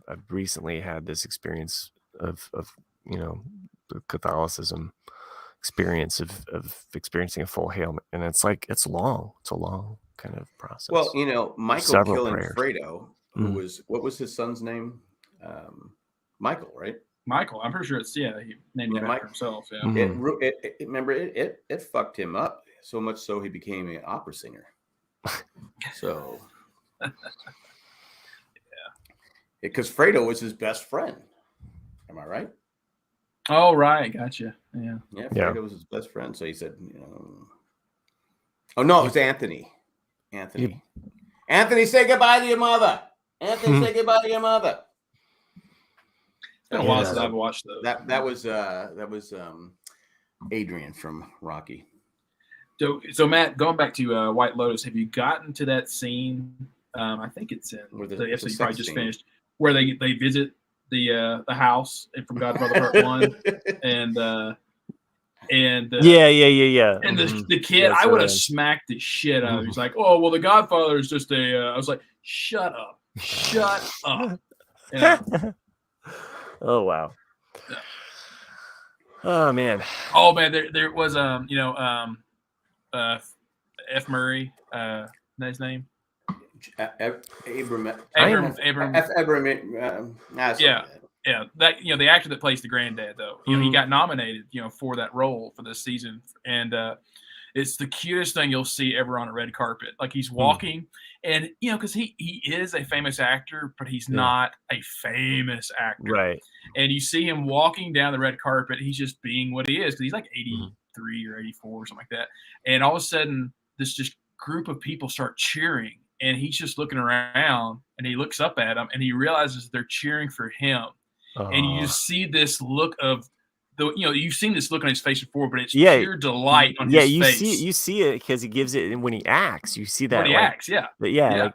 I've recently had this experience of the Catholicism experience of experiencing a full Hail Mary, and it's long. It's a long kind of process. Well, Michael killing Fredo, what was his son's name? Michael, right? Michael, I'm pretty sure it's he named him after himself. Yeah. Mm-hmm. It fucked him up so much so he became an opera singer. So, yeah, because Fredo was his best friend. Am I right? Oh, right, gotcha. Yeah. Yeah, Fredo was his best friend. So he said, oh no, it was Anthony. Anthony, say goodbye to your mother. Anthony, say goodbye to your mother. It's been a while since I've watched those. That was Adrian from Rocky. So Matt, going back to White Lotus, have you gotten to that scene? I think it's in the episode you probably just finished, where they visit the house from Godfather Part 1, and yeah. And the kid, I would have smacked the shit out of him. He's like, oh well, the Godfather is just a. I was like, shut up. Oh wow. Yeah. Oh man. There was F. Murray, his name. Abram. Yeah. That the actor that plays the granddad though, he got nominated, for that role for this season, and it's the cutest thing you'll see ever on a red carpet. Like he's walking, and because he is a famous actor, but he's not a famous actor, right? And you see him walking down the red carpet. He's just being what he is. He's like 83 or 84 or something like that, and all of a sudden, this just group of people start cheering. And he's just looking around, and he looks up at them, and he realizes they're cheering for him. And you just see this look of you've seen this look on his face before, but it's pure delight on his face. You see it because he gives it, and when he acts, you see that when he acts, But he has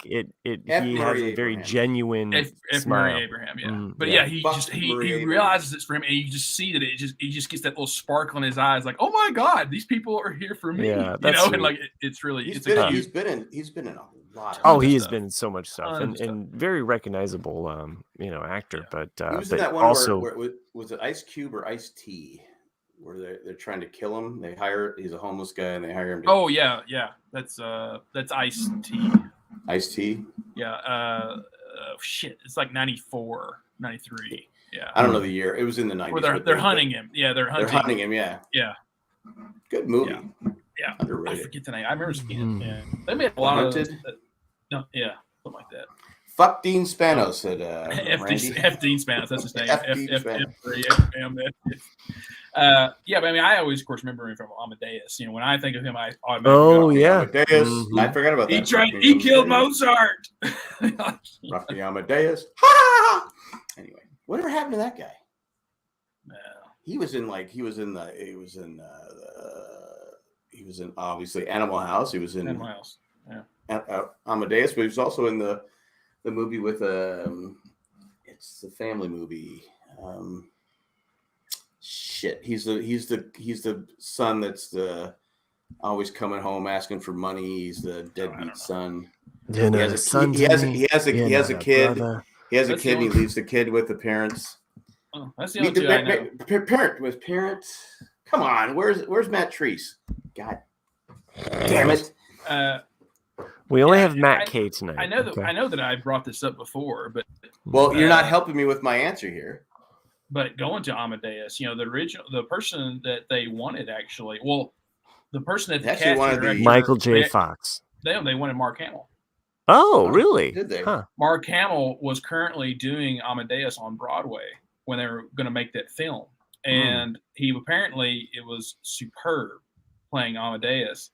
a very genuine F. Murray Abraham, but he realizes it's for him, and you just see that he just gets that little sparkle in his eyes, like, oh my God, these people are here for me, and like it's really he's been in a lot. He has been in so much stuff, and very recognizable, actor. But he was in that one also where was it Ice Cube or Ice T, where they're trying to kill him. He's a homeless guy, and they hire him. That's Ice T. Ice T. Yeah. Shit, it's like 94, 93. Yeah. I don't know the year. It was in the 90s. Where they're hunting him. Yeah, they're hunting him. Yeah. Yeah. Good movie. Yeah. Underrated. I forget the name. I remember seeing it. Yeah. They made a lot of those. No, yeah, something like that. Fuck Dean Spanos, said F. Dean Spanos, that's his name. But I mean, I always, of course, remember him from Amadeus. When I think of him, I automatically Amadeus. I forgot about that. He killed Mozart. Rocky Amadeus. Anyway, whatever happened to that guy? No. He was in obviously Animal House. He was in Animal House. Yeah. Amadeus, but he was also in the movie with it's the family movie. He's the son that's always coming home asking for money. He's the deadbeat son. You know, He has a kid. brother. He has a That's kid. the And he only- leaves the kid with the parents. Oh, that's the only two I know. Parent with parents. Come on, where's Matt Treese? God damn it! We only Yeah, have Matt K tonight. I know that okay? I know that I brought this up before, but Well, you're not helping me with my answer here. going to Amadeus, the person that they wanted actually, well, the person that the Actually casting wanted the- director, Michael J. Fox. they wanted Mark Hamill. Oh, Oh, really? did they? Huh. Mark Hamill was currently doing Amadeus on Broadway when they were going to make that film, and it was superb playing Amadeus.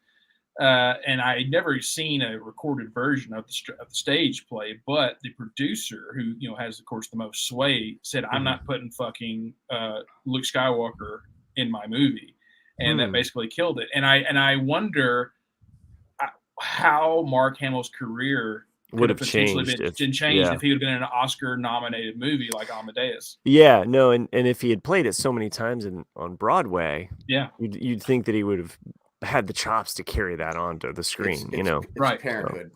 And I had never seen a recorded version of the stage play, but the producer, who has of course the most sway, said, "I'm not putting fucking Luke Skywalker in my movie," and that basically killed it. And I wonder how Mark Hamill's career Would have potentially changed been changed yeah. if he would have been in an Oscar-nominated movie like Amadeus. Yeah, no, and if he had played it so many times on Broadway, Yeah, you'd think that he would have had the chops to carry that onto the screen. It's Right. Parenthood.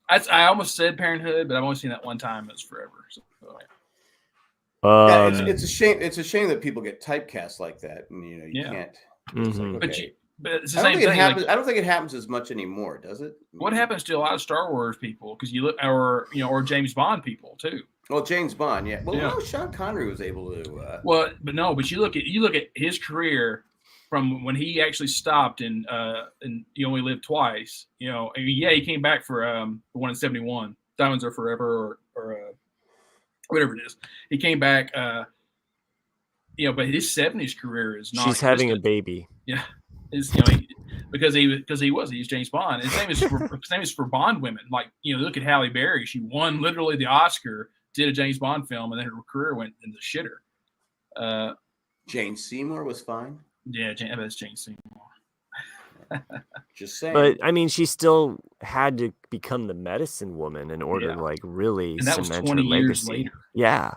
I almost said Parenthood, but I've only seen that one time. It's forever. So, Yeah, it's a shame. It's a shame that people get typecast like that, and you Yeah. can't. Mhm. Like, but okay. but it's the I don't same think it thing. happens. Like, I don't think it happens as much anymore, does it? what happens to a lot of Star Wars people? Because you look, or James Bond people too. Well, James Bond, yeah. Well, Yeah. no, Sean Connery was able to. But you look at his career from when he actually stopped and He Only Lived Twice. He came back for the one in 71, Diamonds Are Forever, or whatever it is. He came back. But his 70s career is not. She's having a baby. Yeah, because he's James Bond. His name is for Bond women. Like look at Halle Berry. She won literally the Oscar, did a James Bond film, and then her career went in the shitter. Jane Seymour was fine. Yeah, that's Jane Seymour. Just saying. But I mean, she still had to become the medicine woman in order to really And that was cement 20 her years legacy. later. Yeah,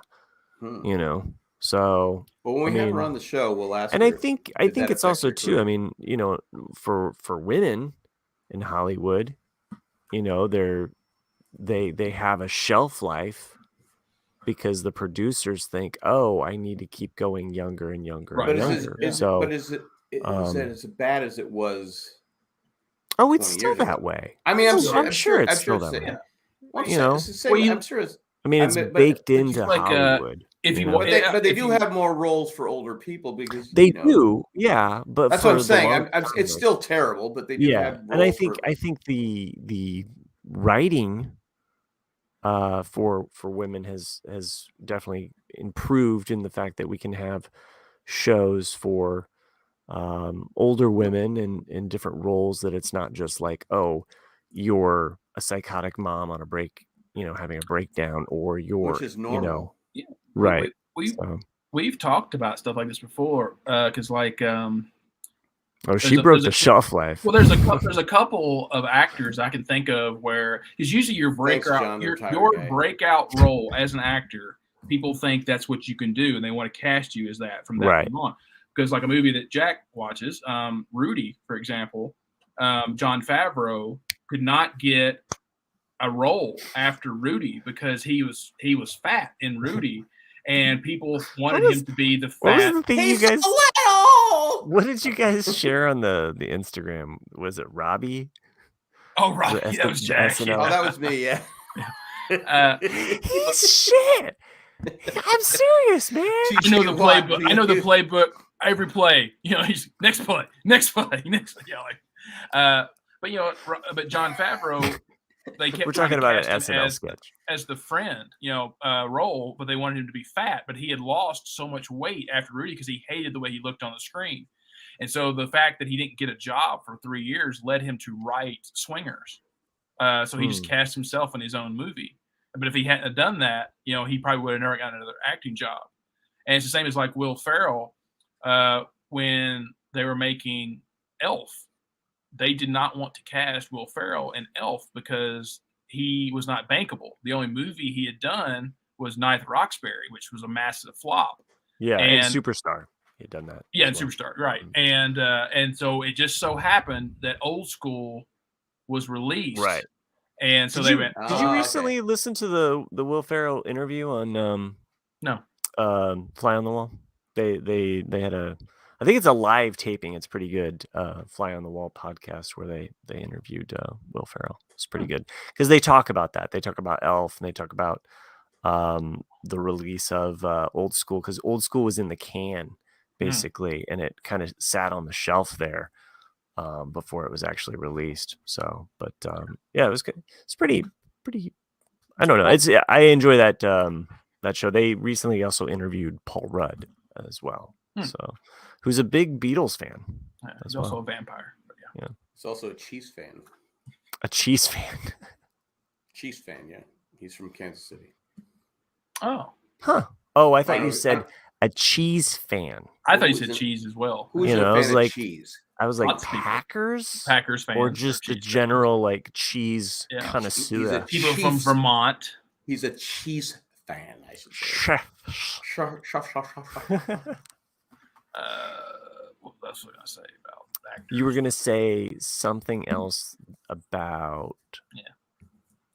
So. But when we have her on the show, we'll ask. And her, I think did that it's affect also her too. career? I mean, for women in Hollywood, they have a shelf life because the producers think, oh, I need to keep going younger and younger Right. and But younger. is it as bad as it was? Oh, it's 20 still years ago? that way. I mean, I'm sure it's still that way. Yeah. I'm sure it's. I mean, it's but baked into like, Hollywood. if you know? want, But they do have more roles for older people because They do, yeah. But That's for what I'm the saying. long It's time, still terrible, but they do have roles and I think the writing for women has definitely improved in the fact that we can have shows for older women in different roles, that it's not just like, oh, you're a psychotic mom on a break, having a breakdown, or you're, which is normal. Right. We've talked about stuff like this before, because she broke the shelf life. Well, there's a couple of actors I can think of where, because usually your breakout role as an actor, people think that's what you can do, and they want to cast you as that from that Right. point on. Because like a movie that Jack watches, Rudy, for example, Jon Favreau could not get a role after Rudy because he was fat in Rudy, and people wanted him to be the What was fat. the thing you guys? What did you guys share on the Instagram? Was it Robbie? Oh, Robbie, that was Jack. SNL? Oh, that was me. Yeah. He's shit. I'm serious, man. I know the playbook. I know the playbook. Every play, he's next play. But Jon Favreau, they kept. We're talking about an cast him SNL sketch as the friend, role, but they wanted him to be fat. But he had lost so much weight after Rudy because he hated the way he looked on the screen, and so the fact that he didn't get a job for 3 years led him to write Swingers. So he just cast himself in his own movie. But if he hadn't done that, he probably would have never gotten another acting job. And it's the same as like Will Ferrell. When they were making Elf, they did not want to cast Will Ferrell in Elf because he was not bankable. The only movie he had done was Ninth Roxbury, which was a massive flop. Yeah, and Superstar. He had done that. Yeah, and Superstar, right. And so it just so happened that Old School was released. Right. And so they went. Did you okay. recently listen to the Will Ferrell interview on No. Fly on the Wall? They had I think it's a live taping. It's pretty good. Fly on the Wall podcast where they interviewed Will Ferrell. It's pretty good because they talk about that. They talk about Elf and they talk about the release of Old School, because Old School was in the can basically, and it kind of sat on the shelf there before it was actually released. So, but yeah, it was good. It's pretty. I don't know. I enjoy that that show. They recently also interviewed Paul Rudd as well. So, who's a big Beatles fan. He's also a vampire. But yeah. He's also a Chiefs fan. A Chiefs fan. Chiefs fan, yeah. He's from Kansas City. Oh. Huh. Oh, I thought you said a cheese fan. I thought you said cheese as well. Who's a fan of cheese? I was like Lots of people. Packers fans, or just a general like cheese Yeah. connoisseur. People from Vermont. He's a cheese fan, I should say. What else was I gonna say about actors? You were gonna say something else about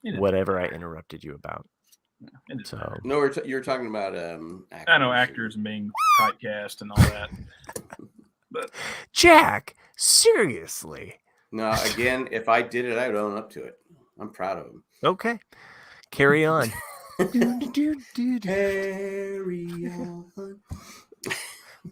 whatever I interrupted you about. Yeah, so no, you're talking about actors. I know actors and being typecast and all that. But Jack, seriously. No, again, if I did it, I would own up to it. I'm proud of him. Okay, carry on. Carry on.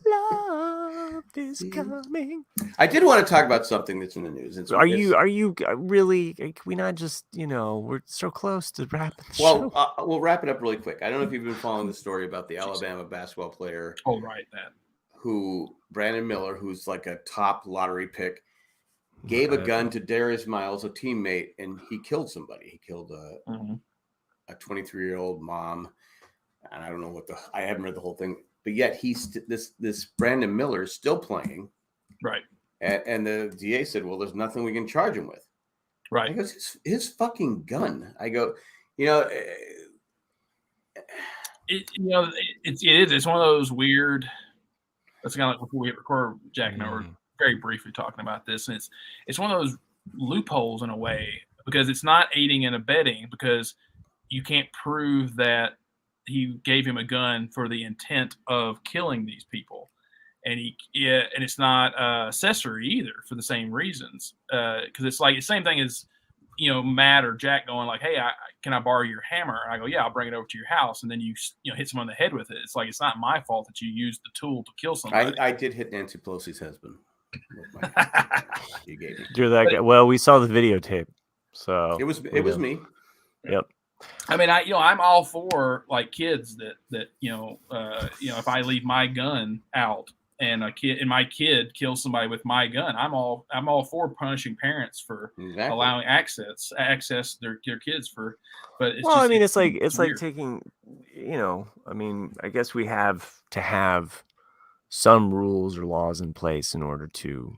Love is coming. I did want to talk about something that's in the news. Are you really? Can we not just, we're so close to wrapping the show. We'll wrap it up really quick. I don't know if you've been following the story about the Alabama basketball player. Oh, right, that. Brandon Miller, who's like a top lottery pick, gave a gun to Darius Miles, a teammate, and he killed somebody. He killed a 23-year-old mom, and I don't know I haven't read the whole thing. But yet this Brandon Miller is still playing, right? And the DA said, "Well, there's nothing we can charge him with." Right? I go, his fucking gun. I go, it's one of those weird. That's kind of like before we hit record. Jack and I were very briefly talking about this, and it's one of those loopholes in a way, because it's not aiding and abetting, because you can't prove that he gave him a gun for the intent of killing these people, and it's not accessory either for the same reasons. Because it's like the same thing as Matt or Jack going like, "Hey, can I borrow your hammer?" And I go, "Yeah, I'll bring it over to your house," and then you hit someone on the head with it. It's like, it's not my fault that you used the tool to kill somebody. I did hit Nancy Pelosi's husband. You gave me. You're that guy. Well, we saw the videotape, so it was me. Yep. I mean, I'm all for like kids that if I leave my gun out and my kid kills somebody with my gun, I'm all for punishing parents for allowing access their kids for. But it's it's like taking, I mean, I guess we have to have some rules or laws in place in order to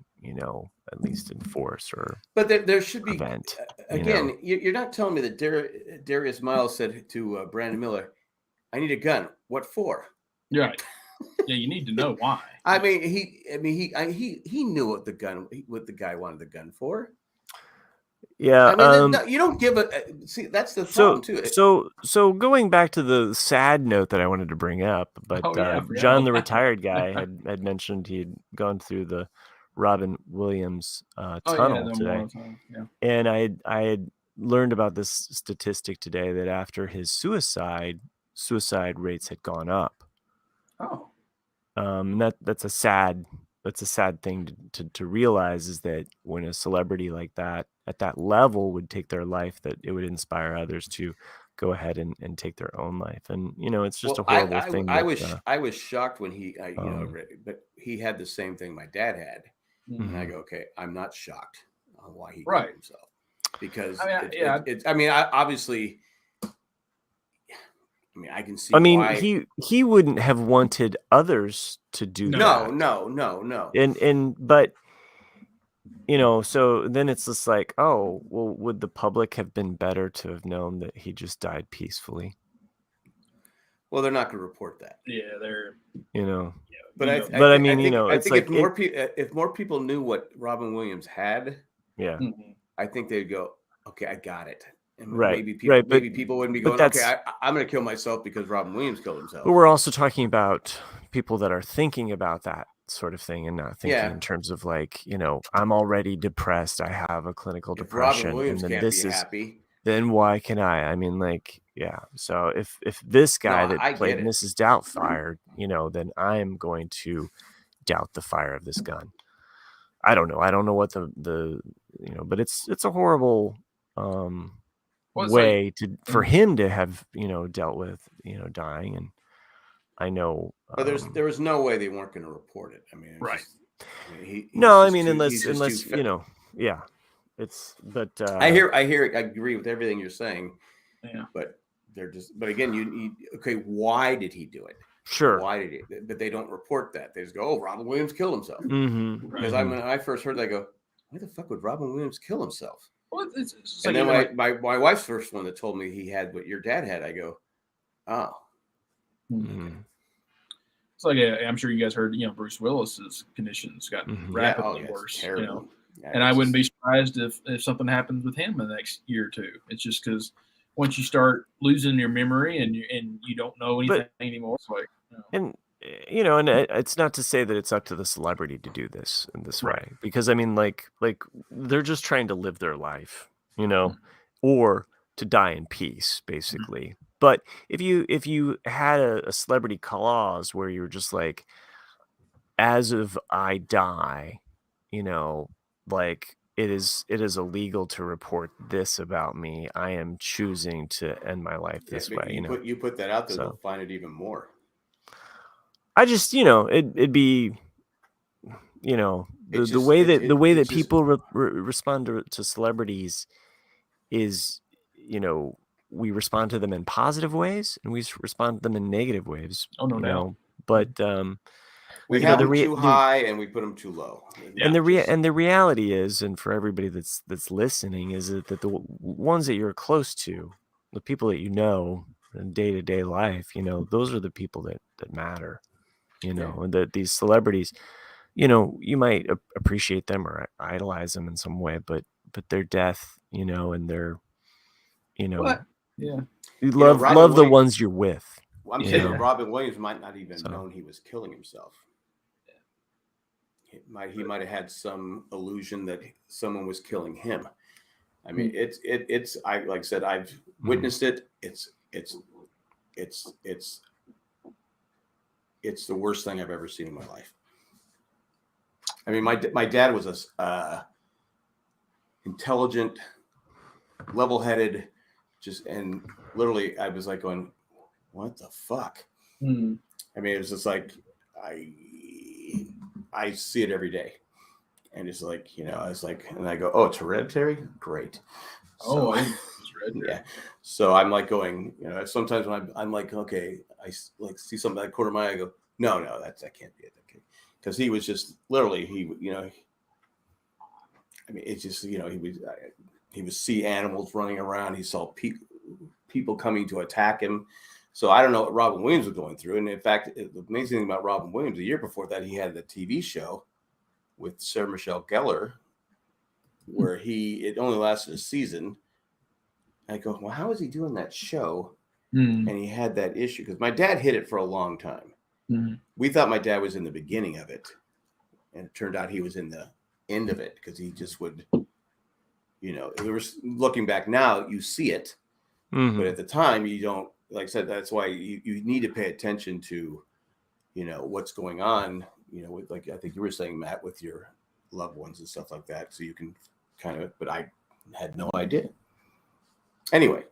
at least enforce or. But there should be prevent, again. You're not telling me that Darius Miles said to Brandon Miller, "I need a gun. What for?" Right. Yeah, you need to know why. I mean, he knew what the guy wanted the gun for. Yeah, I mean, you don't give see, that's the problem too. So going back to the sad note that I wanted to bring up, but John, the retired guy, had mentioned he'd gone through the Robin Williams tunnel today, and I had learned about this statistic today that after his suicide rates had gone up. Oh, that's a sad thing to realize, is that when a celebrity like that at that level would take their life, that it would inspire others to go ahead and take their own life. And it's just a horrible thing. I was shocked when he but he had the same thing my dad had. And I go, okay, I'm not shocked on why he killed himself, because obviously. I mean, I can see. I mean, why. he wouldn't have wanted others to do that. No. But so then it's just like, oh, well, would the public have been better to have known that he just died peacefully? Well, they're not going to report that. Yeah, they're. But I think it's like if more people knew what Robin Williams had, yeah, I think they'd go, okay, I got it. And Right, maybe people, right, but maybe people wouldn't be but going, okay, that's I'm going to kill myself because Robin Williams killed himself. but we're also talking about people that are thinking about that sort of thing and not thinking Yeah. in terms of like, I'm already depressed. I have a clinical If Robin depression, Williams and then can't be this is happy, then why can I? I mean, like, yeah. So if this no, guy that I played get it. Mrs. Doubtfire, then I'm going to doubt the fire of this gun. I don't know. I don't know what the but it's a horrible Well, it's way for Mhm. him to have dealt with dying, and I know. But there was no way they weren't going to report it. I mean, it was Right. just, I mean, No, I just mean, too, unless he's just too yeah, it's but I agree with everything you're saying. Yeah. But but again, okay, why did he do it? sure. Why did he? But they don't report that. They just go, oh, Robin Williams killed himself. Mm-hmm. Because when I first heard that, I go, why the fuck would Robin Williams kill himself? Well, it's And like then even my wife's first one that told me he had what your dad had, I go, oh. Mm-hmm. It's like I'm sure you guys heard, Bruce Willis's conditions got Mhm. rapidly It's worse. terrible. Yeah, And I wouldn't be surprised if something happens with him in the next year or two. It's just because once you start losing your memory and you don't know anything anymore, it's like, And and it's not to say that it's up to the celebrity to do this in this Right. way, because I mean, like they're just trying to live their life, or to die in peace, basically. But if you had a celebrity clause where you're just like, as of I die, like it is illegal to report this about me. I am choosing to end my life this but way. you put that out there, So they'll find it even more. I just, it'd be, the way that people respond to celebrities is, we respond to them in positive ways and we respond to them in negative ways. Oh, no doubt. But we have them too high and we put them too low. And the reality is, and for everybody that's listening, is that the ones that you're close to, the people that in day-to-day life, those are the people that matter. And that these celebrities, you might appreciate them or idolize them in some way, but their death, and their, What? Yeah. you love the ones you're with. Well, I'm saying Robin Williams might not even known he was killing himself. He might have had some illusion that someone was killing him. I mean, it's like I said, I've witnessed it. It's the worst thing I've ever seen in my life. I mean, my dad was a intelligent, level-headed, and literally I was like going, what the fuck? Mm. I mean, it was just like I see it every day, and it's like it's like, and I go, oh, it's hereditary, great. So, yeah. So I'm like going, sometimes when I'm like, okay, I like see something like corner of my eye, I go, no, that can't be it, because he was just literally I mean, it's just he would see animals running around, he saw people coming to attack him. So I don't know what Robin Williams was going through. And in fact, the amazing thing about Robin Williams, the year before that, he had the TV show with Sarah Michelle Gellar, where it only lasted a season. I go, well, how is he doing that show? And he had that issue because my dad hid it for a long time. We thought my dad was in the beginning of it, and it turned out he was in the end of it because he just would, there was, looking back now, you see it, but at the time you don't. Like I said, that's why you need to pay attention to, what's going on, with, like I think you were saying, Matt, with your loved ones and stuff like that. So you can kind of, but I had no idea. Anyway,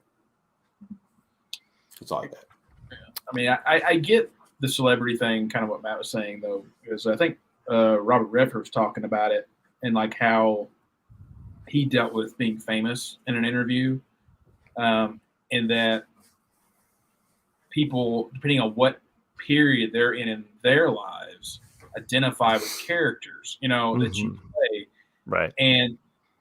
that's all I got. I mean, I get the celebrity thing, kind of what Matt was saying, though, because I think Robert Redford was talking about it and like how he dealt with being famous in an interview, and that people, depending on what period they're in their lives, identify with characters, that you play. Right. And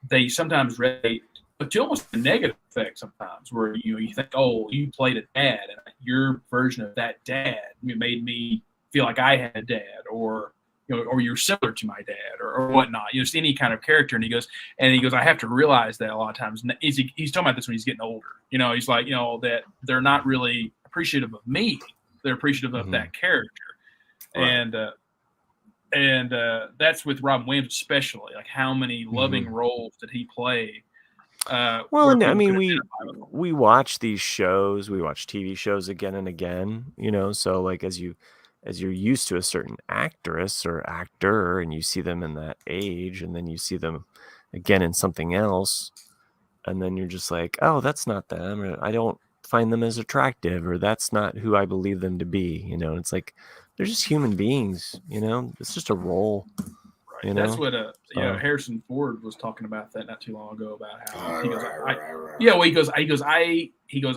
they sometimes relate, but to almost a negative effect sometimes, where you think, oh, you played a dad, and your version of that dad made me feel like I had a dad, or or you're similar to my dad, or whatnot. Just any kind of character. And he goes, I have to realize that a lot of times. He's talking about this when he's getting older. He's like, that they're not really appreciative of me. They're appreciative of that character, right. And that's with Robin Williams especially. Like, how many loving roles did he play? Well, and I mean, we watch these shows, we watch TV shows again and again, so like as you're used to a certain actress or actor and you see them in that age and then you see them again in something else and then you're just like, oh, that's not them, or I don't find them as attractive, or that's not who I believe them to be, It's like they're just human beings, it's just a role. Right. That's what Harrison Ford was talking about that not too long ago, about how he goes,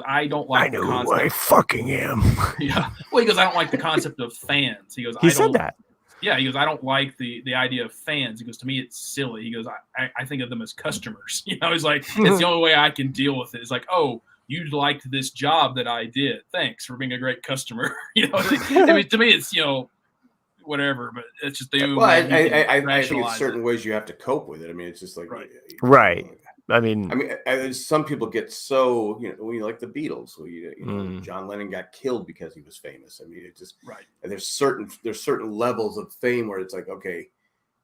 I don't like the concept. Who I fucking am. Yeah. Well, he goes, I don't like the concept of fans. He goes, he said that. Yeah, he goes, I don't like the idea of fans. He goes, to me, it's silly. He goes, I think of them as customers. He's like, it's the only way I can deal with it. It's like, oh, you liked this job that I did. Thanks for being a great customer. I mean, to me, it's, whatever, but it's just the well, I think it's certain ways you have to cope with it. I mean, it's just like right. I mean, some people get so like the Beatles. John Lennon got killed because he was famous. I mean, it's just right. And there's certain levels of fame where it's like, okay,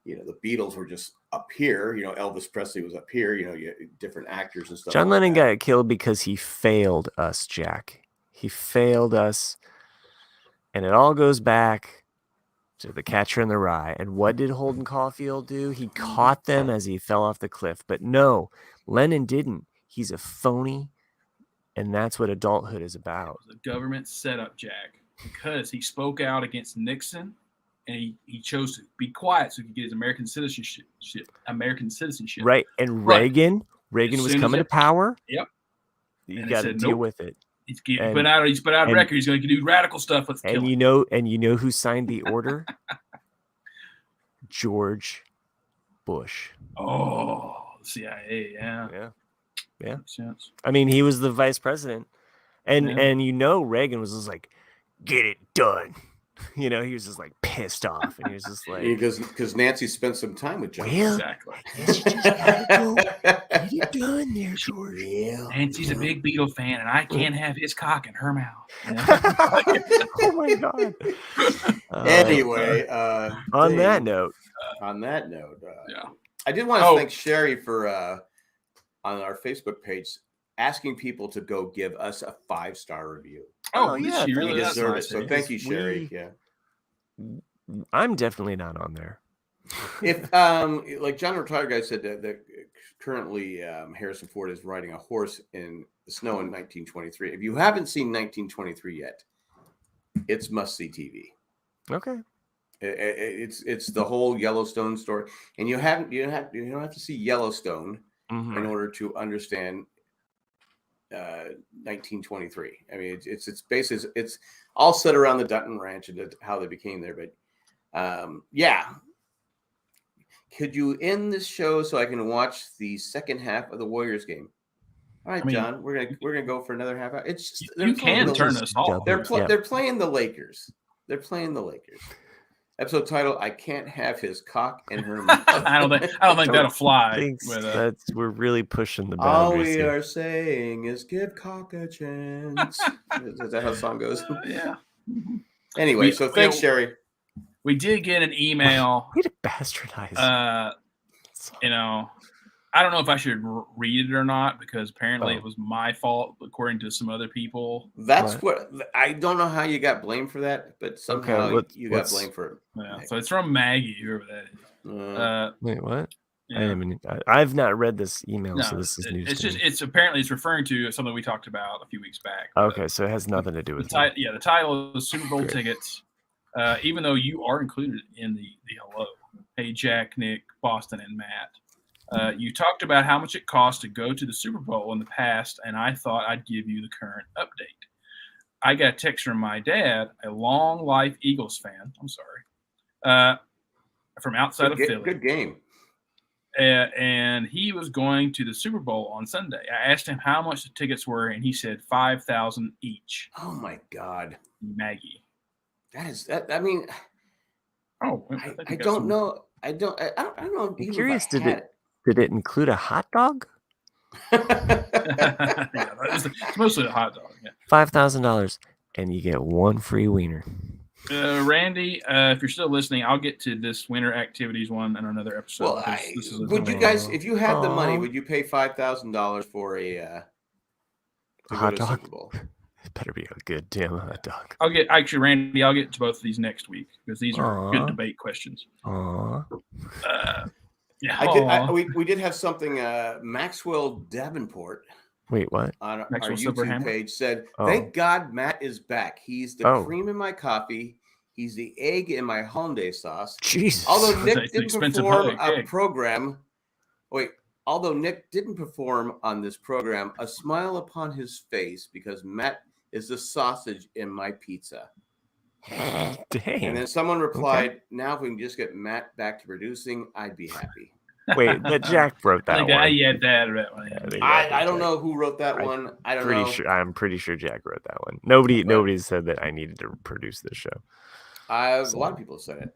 the Beatles were just up here. Elvis Presley was up here. You different actors and stuff. John Lennon got killed because he failed us, Jack. He failed us, and it all goes back to The Catcher in the Rye. And what did Holden Caulfield do? He caught them as he fell off the cliff. But no, Lennon didn't. He's a phony, and that's what adulthood is about. It was a government setup, Jack, because he spoke out against Nixon, and he chose to be quiet so he could get his American citizenship. Right, and Reagan was coming to power. Yep. You got to deal with it. He's put out a record. He's going to do radical stuff. Let's kill him. And you know who signed the order? George Bush. Oh, CIA. Yeah. Makes sense. I mean, he was the vice president, and Reagan was just like, "Get it done." He was just like pissed off, and he was just like, because Nancy spent some time with John. Well, exactly. I guess you just gotta go get it done there, George. Nancy's a big Beatle fan, and I can't have his cock in her mouth. Oh my god. Anyway, on that note, I did want to thank Sherry for on our Facebook page asking people to go give us a 5-star review. Oh yeah, she really deserve it. So thank you, Sherry. I'm definitely not on there. If like John Retired Guy said that currently Harrison Ford is riding a horse in the snow in 1923. If you haven't seen 1923 yet, it's must-see TV. Okay. It's the whole Yellowstone story, and you don't have to see Yellowstone in order to understand 1923. I mean, it's basically it's all set around the Dutton Ranch and how they became there. But could you end this show so I can watch the second half of the Warriors game? All right, John, we're gonna go for another half hour. It's just you can turn this off. They're playing the Lakers. They're playing the Lakers. Episode title: I can't have his cock in her mouth. I don't think that'll fly. We're really pushing the boundaries. All we here. Are saying is give cock a chance. Is that how the song goes? Yeah. Anyway, so thanks, Sherry. We did get an email. Way to bastardize. I don't know if I should read it or not because apparently it was my fault, according to some other people. That's what I don't know how you got blamed for that, but somehow you got blamed for it. Yeah, so it's from Maggie, whoever that is. Wait, what? Yeah. I've not read this email, so this is news. It's apparently it's referring to something we talked about a few weeks back. Okay, so it has nothing to do with the title is Super Bowl tickets. Even though you are included in the hello. Hey, Jack, Nick, Boston, and Matt. You talked about how much it costs to go to the Super Bowl in the past, and I thought I'd give you the current update. I got a text from my dad, a long life Eagles fan. I'm sorry. From outside of Philly. Good game. And he was going to the Super Bowl on Sunday. I asked him how much the tickets were, and he said $5,000 each. Oh my God, Maggie. That is that. I mean, Oh, I don't know. I don't know. I'm Even curious, if I did it include a hot dog? Yeah, it's mostly a hot dog. Yeah. $5,000, and you get one free wiener. Randy, if you're still listening, I'll get to this winter activities one in another episode. Well, This is would you guys, if you had the money, Aw. would you pay $5,000 for to hot go to dog? Super Bowl? It better be a good damn hot dog. Randy, I'll get to both of these next week because these are Aw. good debate questions. Aw. Yeah. We did have something. Maxwell Davenport Wait, what? on our Maxwell YouTube Silverhammer? page said, Oh. "Thank God Matt is back. He's the Oh. cream in my coffee. He's the egg in my hollandaise sauce. Jesus. Although It's Nick an didn't expensive perform egg. Although Nick didn't perform on this program, a smile upon his face because Matt is the sausage in my pizza." Dang. And then someone replied, "Now if we can just get Matt back to producing, I'd be happy." Wait, that Jack wrote that one. Yeah, Dad wrote one. Yeah, they wrote I that don't Jack. know who wrote that one. I don't know. I'm pretty sure Jack wrote that one. Nobody said that I needed to produce this show. A lot of people have said it.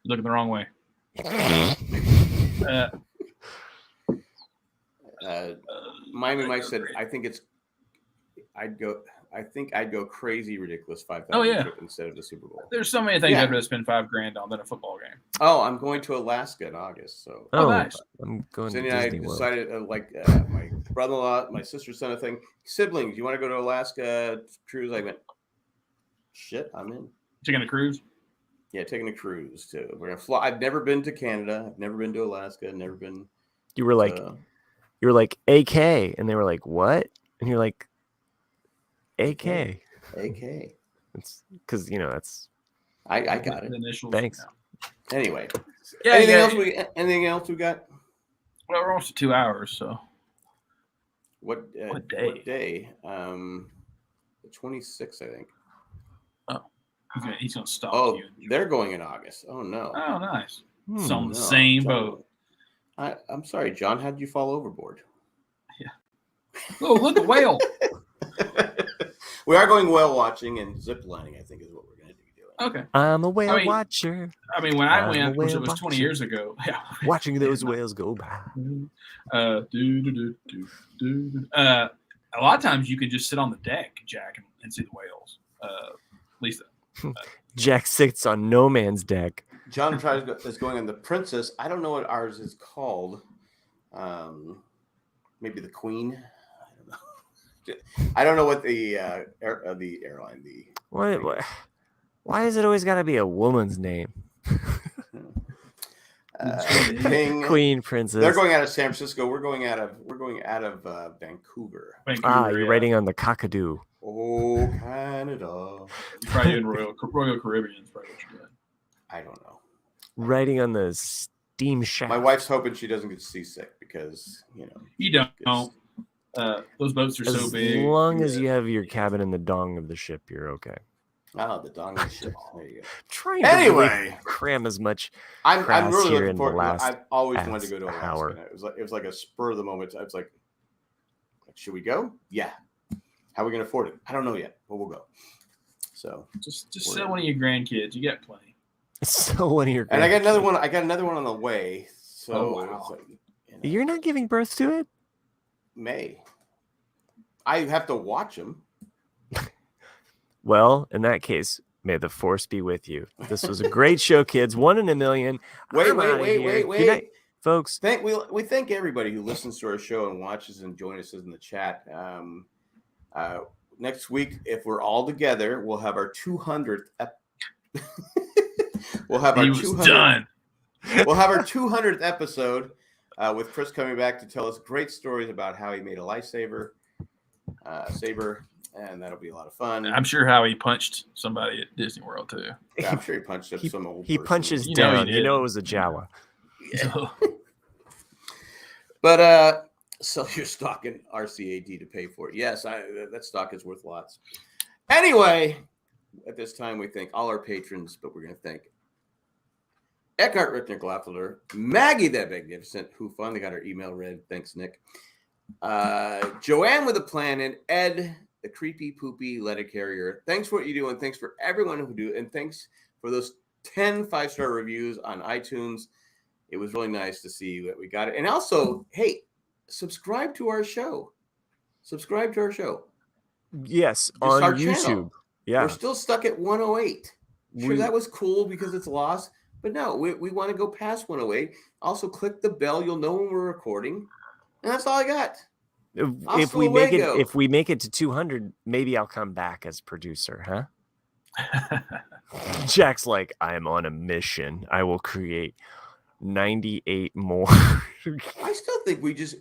You're looking the wrong way. Miami Mike said, "I think I'd go crazy ridiculous 5,000 Oh, yeah. trip instead of the Super Bowl." There's so many things Yeah. I'd rather spend $5,000 on than a football game. Oh, I'm going to Alaska in August, so Oh, nice. I'm going Cindy to and I Disney World. decided, my brother-in-law, my sister's son, a thing. Siblings, you want to go to Alaska cruise? I went, shit, I'm in. Taking a cruise? Yeah, taking a cruise. We're gonna fly. I've never been to Canada. I've never been to Alaska. Never been. You were like AK, and they were like, what? And you're like, AK. AK. It's because that's. I got it. The initials. Thanks. Yeah. Anyway. Yeah, Anything else we got? Well, we're almost 2 hours, so. What day? What day? The 26th, I think. He's gonna stop Oh, you. they're going in August. Oh no. Oh, nice. It's No, on the same John, boat. I'm sorry, John. How did you fall overboard? Oh, look, a whale. We are going whale watching and zip lining, I think, is what we're going to be doing. Okay. I'm a whale watcher. I mean, when I I'm a went, which whale was 20 watcher. years ago. Yeah. Watching those whales go by. A lot of times you can just sit on the deck, Jack, and see the whales. At least. Jack sits on no man's deck. John is going on the Princess. I don't know what ours is called. Maybe the Queen. I don't know. I don't know what the airline. Why is it always got to be a woman's name? King, Queen, Princess. They're going out of San Francisco. We're going out of Vancouver. You're writing on the Cockadoo. Oh, Canada. Probably in Royal Caribbean is probably what you're doing. I don't know. Writing on the steam shaft. My wife's hoping she doesn't get seasick because you don't. Those boats are so big. As long as you have your cabin in the dong of the ship, you're okay. Oh, the dong of the ship. There you go. Trying to Anyway, cram as much. I'm really here looking in forward. the last I've always wanted to go to Alaska. hour. It was like a spur of the moment. I was like, should we go? Yeah. How are we going to afford it? I don't know yet, but we'll go. So just sell one of your grandkids. You got plenty. So one of your. And I got another one. I got another one on the way. So wow. it's like, You're not giving birth to it? May. I have to watch them. Well, in that case, may the force be with you. This was a great show, kids. 1 in a million. Wait, I'm outta here. Good night, folks. We thank everybody who listens to our show and watches and joins us in the chat. Next week, if we're all together, we'll have our 200th. We'll have our 200th. We'll have our 200th episode with Chris coming back to tell us great stories about how he made a lifesaver saber, and that'll be a lot of fun. I'm sure how he punched somebody at Disney World too. Yeah, I'm sure he punched up some old. He person. punches You know down. he You did. know it was a Jawa. So, But sell your stock in RCAD to pay for it. Yes, that stock is worth lots. Anyway, at this time, we thank all our patrons, but we're going to thank Eckhart Rickner Glaffeler, Maggie the Magnificent, who finally got her email read. Thanks, Nick. Joanne with a plan, and Ed the creepy poopy letter carrier. Thanks for what you do, and thanks for everyone who do, and thanks for those 10 5-star reviews on iTunes. It was really nice to see that we got it. And also, hey, subscribe to our show. Subscribe to our show. Yes, Just on our YouTube. channel. Yeah. We're still stuck at 108. Sure, that was cool because it's lost, but no, we want to go past 108. Also, click the bell. You'll know when we're recording. And that's all I got. If we make it to 200, maybe I'll come back as producer, huh? Jack's like, I'm on a mission. I will create 98 more. I still think we just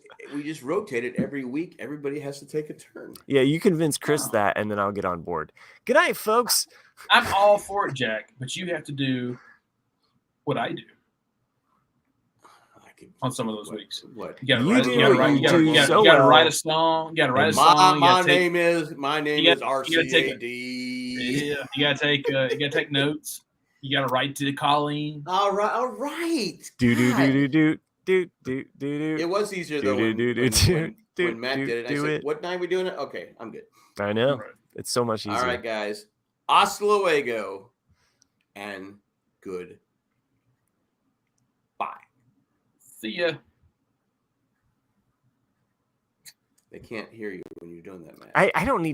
rotate it every week. Everybody has to take a turn. Yeah, you convince Chris that, and then I'll get on board. Good night, folks. I'm all for it, Jack, but you have to do what I do on some of those weeks. What? You gotta write a song. You gotta write a song. My name is Rcad. Yeah, you gotta take notes. You gotta write to Colleen. All right. Do. It was easier though when Matt did it. I said, "What night are we doing it?" Okay, I'm good. I know. It's so much easier. All right, guys. Hasta luego, and good. Bye. See ya. They can't hear you when you're doing that, Matt. I don't need to